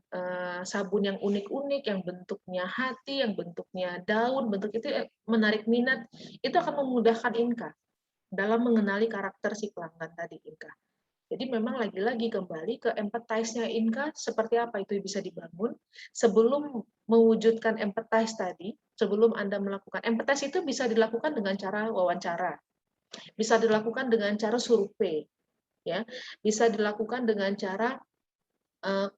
sabun yang unik-unik, yang bentuknya hati, yang bentuknya daun, bentuk itu menarik minat, itu akan memudahkan Inka dalam mengenali karakter si pelanggan tadi Inka. Jadi memang lagi-lagi kembali ke empathize-nya Inka, seperti apa itu bisa dibangun. Sebelum mewujudkan empathize tadi, sebelum Anda melakukan, empathize itu bisa dilakukan dengan cara wawancara, bisa dilakukan dengan cara survei, ya, bisa dilakukan dengan cara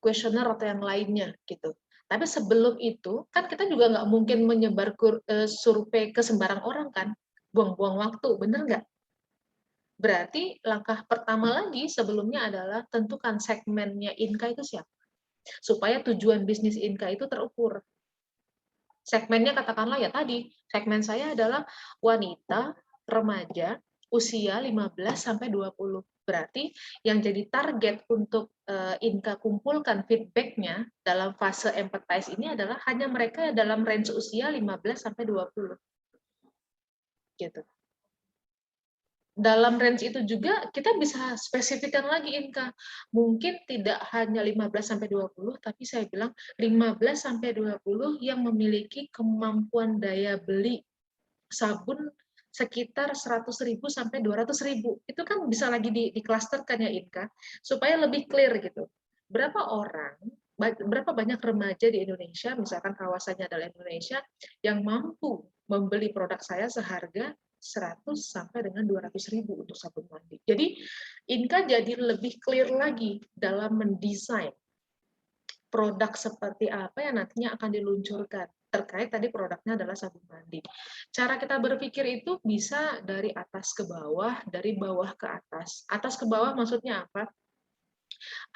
kuesioner atau yang lainnya, gitu. Tapi sebelum itu, kan kita juga nggak mungkin menyebar survei ke sembarang orang kan, buang-buang waktu, bener nggak? Berarti langkah pertama lagi sebelumnya adalah tentukan segmennya Inka itu siapa. Supaya tujuan bisnis Inka itu terukur. Segmennya katakanlah ya tadi, segmen saya adalah wanita, remaja, usia 15-20. Berarti yang jadi target untuk Inka kumpulkan feedback-nya dalam fase empathize ini adalah hanya mereka dalam range usia 15-20. Gitu. Dalam range itu juga kita bisa spesifikkan lagi Inka. Mungkin tidak hanya 15-20, tapi saya bilang 15-20 yang memiliki kemampuan daya beli sabun sekitar 100.000 sampai 200.000. Itu kan bisa lagi diklasterkan ya Inka, supaya lebih clear gitu. Berapa banyak remaja di Indonesia, misalkan kawasannya adalah Indonesia, yang mampu membeli produk saya seharga 100 sampai dengan 200.000 untuk sabun mandi. Jadi Inka jadi lebih clear lagi dalam mendesain produk seperti apa yang nantinya akan diluncurkan. Terkait tadi produknya adalah sabun mandi. Cara kita berpikir itu bisa dari atas ke bawah, dari bawah ke atas. Atas ke bawah maksudnya apa?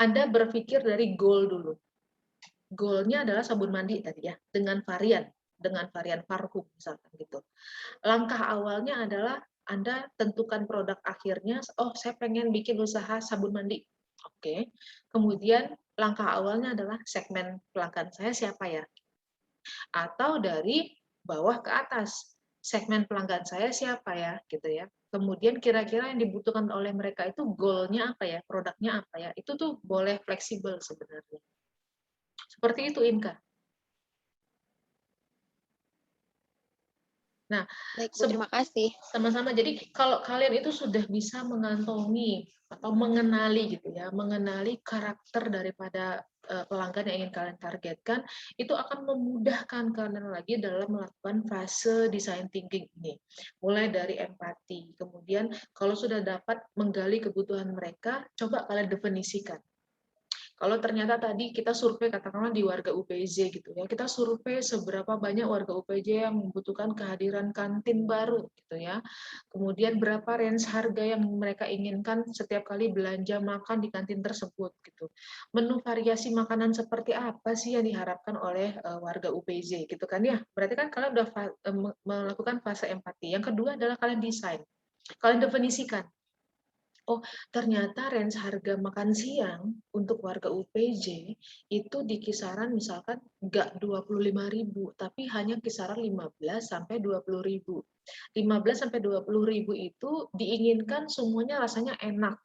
Anda berpikir dari goal dulu. Goalnya adalah sabun mandi tadi ya, dengan varian parfum misalkan gitu. Langkah awalnya adalah Anda tentukan produk akhirnya, oh saya pengen bikin usaha sabun mandi. Oke. Kemudian langkah awalnya adalah segmen pelanggan saya siapa ya? Atau dari bawah ke atas, segmen pelanggan saya siapa ya gitu ya. Kemudian kira-kira yang dibutuhkan oleh mereka itu goal-nya apa ya, produknya apa ya. Itu tuh boleh fleksibel sebenarnya. Seperti itu Inka. Nah, terima kasih. Sama-sama. Jadi kalau kalian itu sudah bisa mengantongi atau mengenali gitu ya, mengenali karakter daripada pelanggan yang ingin kalian targetkan, itu akan memudahkan kalian lagi dalam melakukan fase design thinking ini. Mulai dari empati, kemudian kalau sudah dapat menggali kebutuhan mereka, coba kalian definisikan. Kalau ternyata tadi kita survei katakanlah di warga UPJ gitu ya, kita survei seberapa banyak warga UPJ yang membutuhkan kehadiran kantin baru gitu ya. Kemudian berapa range harga yang mereka inginkan setiap kali belanja makan di kantin tersebut gitu. Menu variasi makanan seperti apa sih yang diharapkan oleh warga UPJ gitu kan ya. Berarti kan kalian udah melakukan fase empati. Yang kedua adalah kalian desain. Kalian definisikan. Oh, ternyata range harga makan siang untuk warga UPJ itu di kisaran misalkan nggak 25.000, tapi hanya kisaran 15 sampai 20.000. 15 sampai 20.000 itu diinginkan semuanya rasanya enak.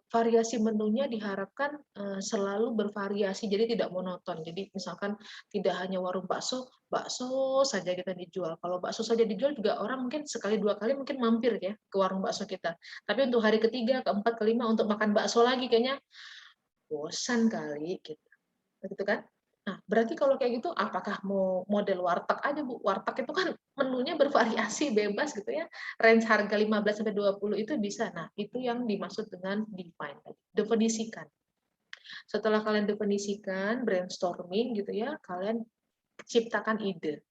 variasi menunya diharapkan selalu bervariasi, jadi tidak monoton. Jadi misalkan tidak hanya warung bakso, bakso saja kita dijual. Kalau bakso saja dijual juga orang mungkin sekali dua kali mungkin mampir ya ke warung bakso kita. Tapi untuk hari ketiga, keempat, kelima untuk makan bakso lagi kayaknya bosan kali gitu. Begitu kan? Nah, berarti kalau kayak gitu apakah mau model warteg aja, Bu? Warteg itu kan menunya bervariasi bebas gitu ya. Range harga 15 sampai 20 itu bisa. Nah, itu yang dimaksud dengan define. Definisikan. Setelah kalian definisikan, brainstorming gitu ya, kalian ciptakan ide.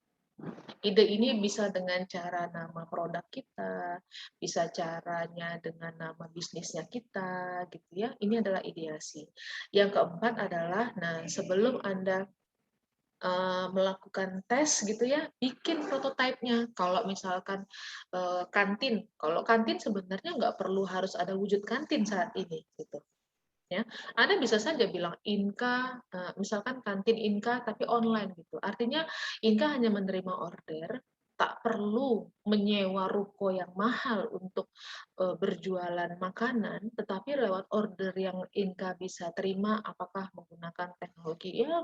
Ide ini bisa dengan cara nama produk kita, bisa caranya dengan nama bisnisnya kita, gitu ya. Ini adalah ideasi. Yang keempat adalah, nah sebelum Anda melakukan tes gitu ya, bikin prototipenya. Kalau misalkan kantin, kalau kantin sebenarnya nggak perlu harus ada wujud kantin saat ini, gitu. Ya, Anda bisa saja bilang Inka, misalkan kantin Inka tapi online gitu. Artinya Inka hanya menerima order, tak perlu menyewa ruko yang mahal untuk berjualan makanan, tetapi lewat order yang Inka bisa terima, apakah menggunakan teknologi, ya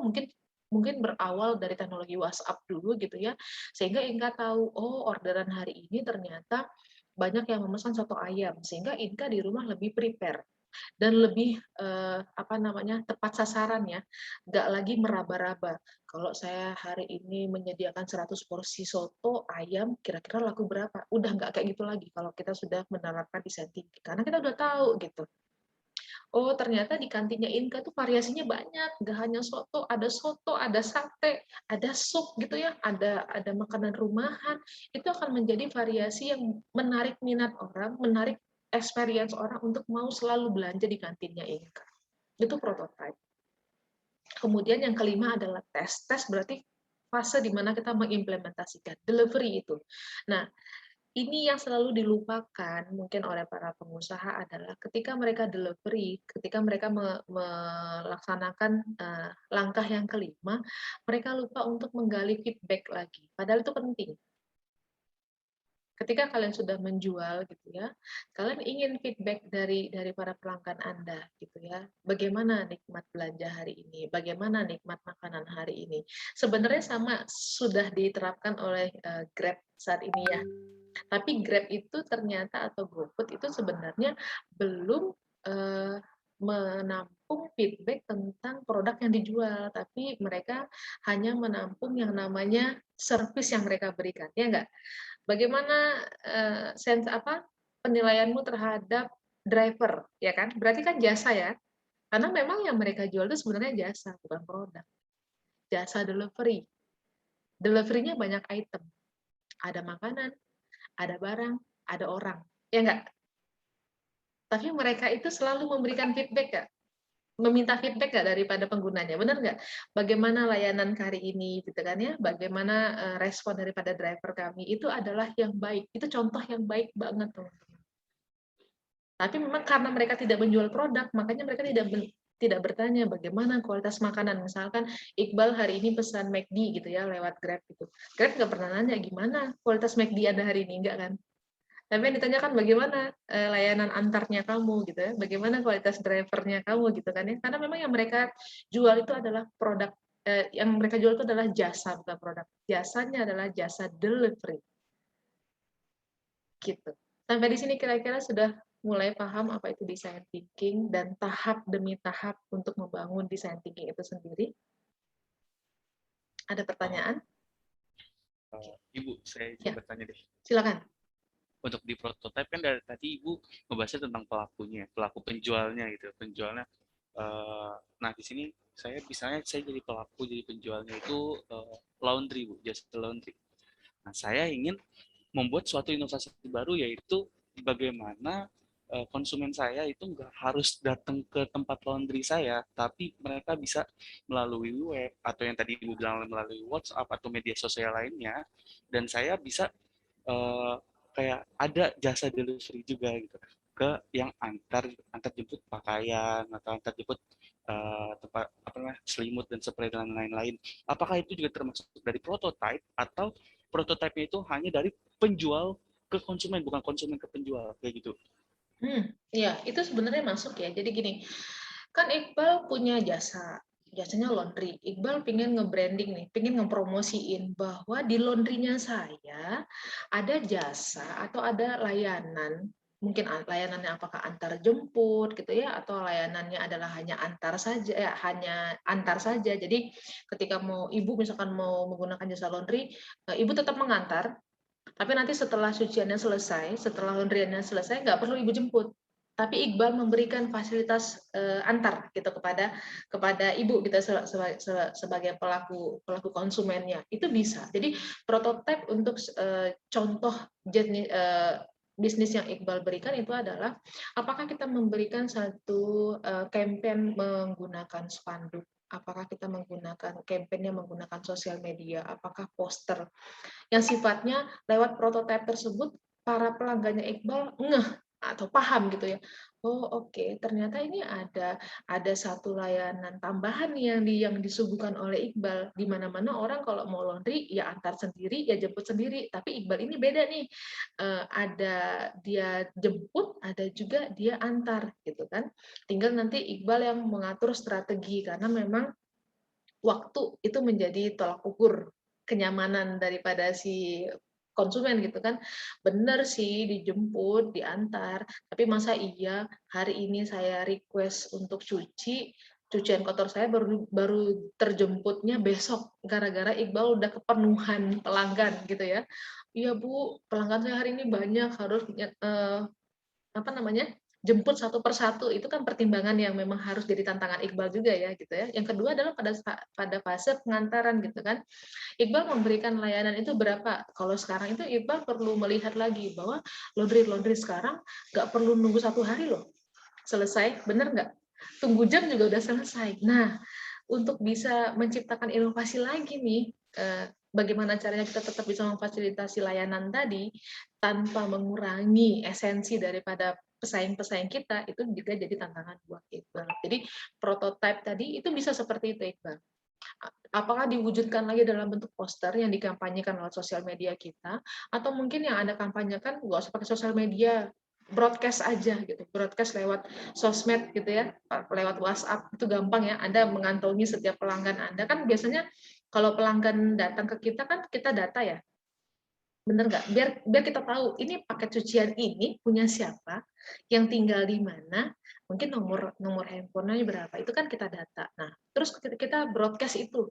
mungkin berawal dari teknologi WhatsApp dulu gitu ya, sehingga Inka tahu, oh orderan hari ini ternyata banyak yang memesan soto ayam, sehingga Inka di rumah lebih prepare dan lebih tepat sasaran ya, nggak lagi meraba-raba. Kalau saya hari ini menyediakan 100 porsi soto ayam, kira-kira laku berapa? Udah nggak kayak gitu lagi kalau kita sudah menerapkan desain thinking, karena kita udah tahu gitu. Oh ternyata di kantinnya Inka tuh variasinya banyak, nggak hanya soto, ada sate, ada sup gitu ya, ada makanan rumahan. Itu akan menjadi variasi yang menarik minat orang, menarik experience orang untuk mau selalu belanja di kantinnya Inka. Itu prototype. Kemudian yang kelima adalah tes. Tes berarti fase di mana kita mengimplementasikan delivery itu. Nah, ini yang selalu dilupakan mungkin oleh para pengusaha adalah ketika mereka delivery, ketika mereka melaksanakan langkah yang kelima, mereka lupa untuk menggali feedback lagi. Padahal itu penting. Ketika kalian sudah menjual gitu ya, kalian ingin feedback dari para pelanggan Anda gitu ya. Bagaimana nikmat belanja hari ini? Bagaimana nikmat makanan hari ini? Sebenarnya sama sudah diterapkan oleh Grab saat ini ya. Tapi Grab itu ternyata atau GoFood itu sebenarnya belum menampung feedback tentang produk yang dijual, tapi mereka hanya menampung yang namanya service yang mereka berikan, ya enggak? Bagaimana penilaianmu terhadap driver, ya kan? Berarti kan jasa ya, karena memang yang mereka jual itu sebenarnya jasa, bukan produk. Jasa delivery. Delivery-nya banyak item. Ada makanan, ada barang, ada orang. Ya enggak? Tapi mereka itu selalu memberikan feedback enggak? Meminta feedback enggak daripada penggunanya, benar enggak? Bagaimana layanan hari ini, gitu kan ya? Bagaimana respon daripada driver kami? Itu adalah yang baik. Itu contoh yang baik banget, teman-teman. Tapi memang karena mereka tidak menjual produk, makanya mereka tidak bertanya bagaimana kualitas makanan. Misalkan Iqbal hari ini pesan McD gitu ya lewat Grab gitu. Grab nggak pernah nanya gimana kualitas McD Anda hari ini, enggak kan? Tapi yang ditanyakan bagaimana layanan antarnya kamu gitu ya, bagaimana kualitas drivernya kamu gitu kan ya. Karena memang yang mereka jual itu adalah produk, yang mereka jual itu adalah jasa bukan produk. Jasanya adalah jasa delivery. Gitu. Sampai di sini kira-kira sudah mulai paham apa itu design thinking dan tahap demi tahap untuk membangun design thinking itu sendiri. Ada pertanyaan? Ibu, saya coba tanya deh. Silakan. Untuk di prototype kan dari tadi Ibu ngebahasnya tentang pelakunya, pelaku penjualnya gitu, penjualnya. Nah di sini saya jadi pelaku, jadi penjualnya itu laundry Bu, jasa laundry. Nah saya ingin membuat suatu inovasi baru yaitu bagaimana konsumen saya itu nggak harus datang ke tempat laundry saya, tapi mereka bisa melalui web atau yang tadi Ibu bilang melalui WhatsApp atau media sosial lainnya, dan saya bisa kayak ada jasa delivery juga gitu ke yang antar jemput pakaian atau antar jemput tempat selimut dan spray dan lain-lain. Apakah itu juga termasuk dari prototype atau prototipe itu hanya dari penjual ke konsumen, bukan konsumen ke penjual kayak gitu? Iya, itu sebenarnya masuk ya. Jadi gini, kan Iqbal punya jasanya laundry. Iqbal pengen nge-branding nih, pengen ngepromosiin bahwa di laundrynya saya ada jasa atau ada layanan, mungkin layanannya apakah antar jemput gitu ya, atau layanannya adalah hanya antar saja, ya hanya antar saja. Jadi ketika mau ibu misalkan mau menggunakan jasa laundry, ibu tetap mengantar, tapi nanti setelah cuciannya selesai, setelah laundryannya selesai, nggak perlu ibu jemput. Tapi Iqbal memberikan fasilitas antar gitu kepada ibu kita sebagai pelaku konsumennya. Itu bisa. Jadi prototipe untuk contoh jenis bisnis yang Iqbal berikan itu adalah apakah kita memberikan satu campaign menggunakan spanduk, apakah kita menggunakan campaign-nya menggunakan sosial media, apakah poster yang sifatnya lewat prototipe tersebut para pelanggannya Iqbal ngeh atau paham gitu ya. Oh oke, ternyata ini ada satu layanan tambahan yang disuguhkan oleh Iqbal, di mana-mana orang kalau mau laundry ya antar sendiri ya jemput sendiri, tapi Iqbal ini beda nih. Ada dia jemput, ada juga dia antar gitu kan. Tinggal nanti Iqbal yang mengatur strategi, karena memang waktu itu menjadi tolak ukur kenyamanan daripada si konsumen gitu kan. Benar sih dijemput, diantar, tapi masa iya hari ini saya request untuk cucian kotor saya baru terjemputnya besok gara-gara Iqbal udah kepenuhan pelanggan gitu ya. Iya Bu, pelanggan saya hari ini banyak, harus jemput satu persatu. Itu kan pertimbangan yang memang harus jadi tantangan Iqbal juga ya gitu ya. Yang kedua adalah pada fase pengantaran gitu kan. Iqbal memberikan layanan itu berapa? Kalau sekarang itu Iqbal perlu melihat lagi bahwa laundry sekarang nggak perlu nunggu 1 hari loh selesai, bener nggak? Tunggu jam juga udah selesai. Nah, untuk bisa menciptakan inovasi lagi nih, bagaimana caranya kita tetap bisa memfasilitasi layanan tadi tanpa mengurangi esensi daripada pesaing-pesaing kita, itu juga jadi tantangan buat Iqbal. Jadi prototipe tadi itu bisa seperti itu Iqbal. Apakah diwujudkan lagi dalam bentuk poster yang dikampanyekan lewat sosial media kita, atau mungkin yang Anda kampanyekan nggak usah pakai sosial media, broadcast aja gitu, broadcast lewat sosmed gitu ya, lewat WhatsApp itu gampang ya, Anda mengantongi setiap pelanggan Anda. Kan biasanya kalau pelanggan datang ke kita kan kita data ya, bener nggak? Biar kita tahu ini paket cucian ini punya siapa, yang tinggal di mana, mungkin nomor handphonenya berapa, itu kan kita data. Nah, terus kita broadcast itu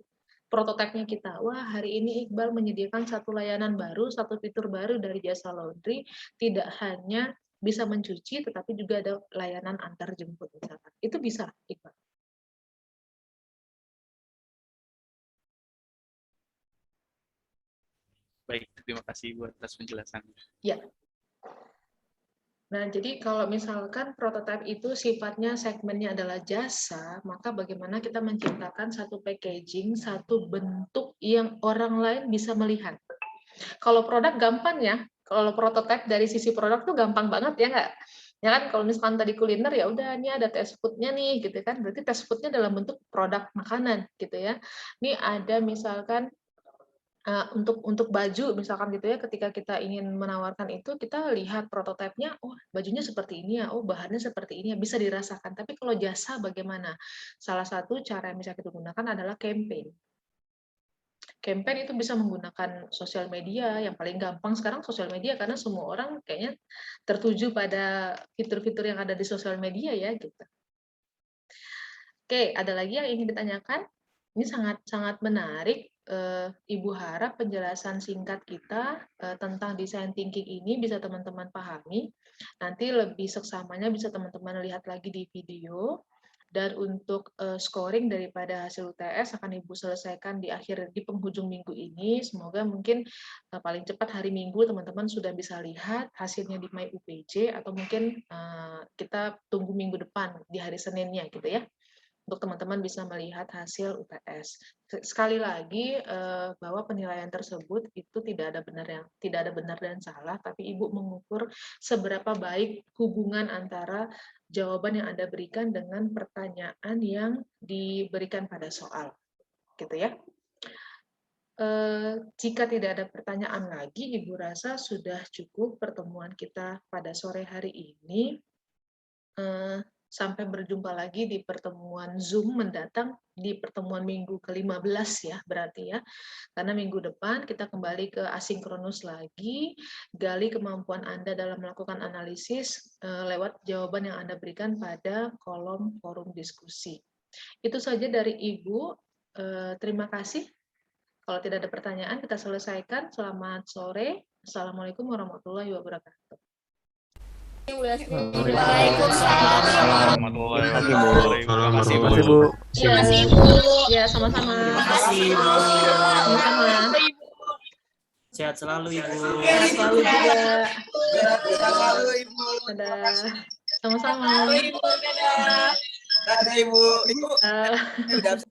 prototipenya kita. Wah, hari ini Iqbal menyediakan satu layanan baru, satu fitur baru dari jasa laundry, tidak hanya bisa mencuci, tetapi juga ada layanan antar jemput misalkan. Itu bisa, Iqbal. Baik, terima kasih buat atas penjelasannya. Ya. Nah, jadi kalau misalkan prototipe itu sifatnya segmennya adalah jasa, maka bagaimana kita menciptakan satu packaging, satu bentuk yang orang lain bisa melihat. Kalau produk gampang ya, kalau prototipe dari sisi produk tuh gampang banget ya nggak? Ya kan kalau misalkan tadi kuliner ya udah ini ada test food-nya nih gitu kan, berarti test food-nya dalam bentuk produk makanan gitu ya. Ini ada misalkan untuk baju misalkan gitu ya, ketika kita ingin menawarkan itu, kita lihat prototipenya, oh bajunya seperti ini ya, oh bahannya seperti ini ya, bisa dirasakan. Tapi kalau jasa bagaimana? Salah satu cara yang bisa kita gunakan adalah campaign. Campaign itu bisa menggunakan sosial media, yang paling gampang sekarang sosial media, karena semua orang kayaknya tertuju pada fitur-fitur yang ada di sosial media ya gitu. Oke, ada lagi yang ingin ditanyakan? Ini sangat menarik. Ibu harap penjelasan singkat kita tentang design thinking ini bisa teman-teman pahami. Nanti lebih seksamanya bisa teman-teman lihat lagi di video. Dan untuk scoring daripada hasil UTS akan Ibu selesaikan di penghujung minggu ini. Semoga mungkin paling cepat hari Minggu teman-teman sudah bisa lihat hasilnya di My UPJ, atau mungkin kita tunggu minggu depan di hari Seninnya gitu ya, untuk teman-teman bisa melihat hasil UTS. Sekali lagi bahwa penilaian tersebut itu tidak ada benar dan salah, tapi Ibu mengukur seberapa baik hubungan antara jawaban yang Anda berikan dengan pertanyaan yang diberikan pada soal, gitu ya. Jika tidak ada pertanyaan lagi, Ibu rasa sudah cukup pertemuan kita pada sore hari ini. Sampai berjumpa lagi di pertemuan Zoom mendatang, di pertemuan minggu ke-15 ya berarti ya. Karena minggu depan kita kembali ke asinkronus lagi, gali kemampuan Anda dalam melakukan analisis lewat jawaban yang Anda berikan pada kolom forum diskusi. Itu saja dari Ibu. Terima kasih. Kalau tidak ada pertanyaan, kita selesaikan. Selamat sore. Assalamualaikum warahmatullahi wabarakatuh. Waalaikumsalam warahmatullahi wabarakatuh. Terima kasih, Bu. Terima kasih, Bu. Terima kasih, Bu. Ya, sama-sama. Terima kasih, Bu. Sama-sama. Sehat selalu, Ibu. Sehat selalu juga. Dadah. Sama-sama. Dadah, Ibu. Dadah.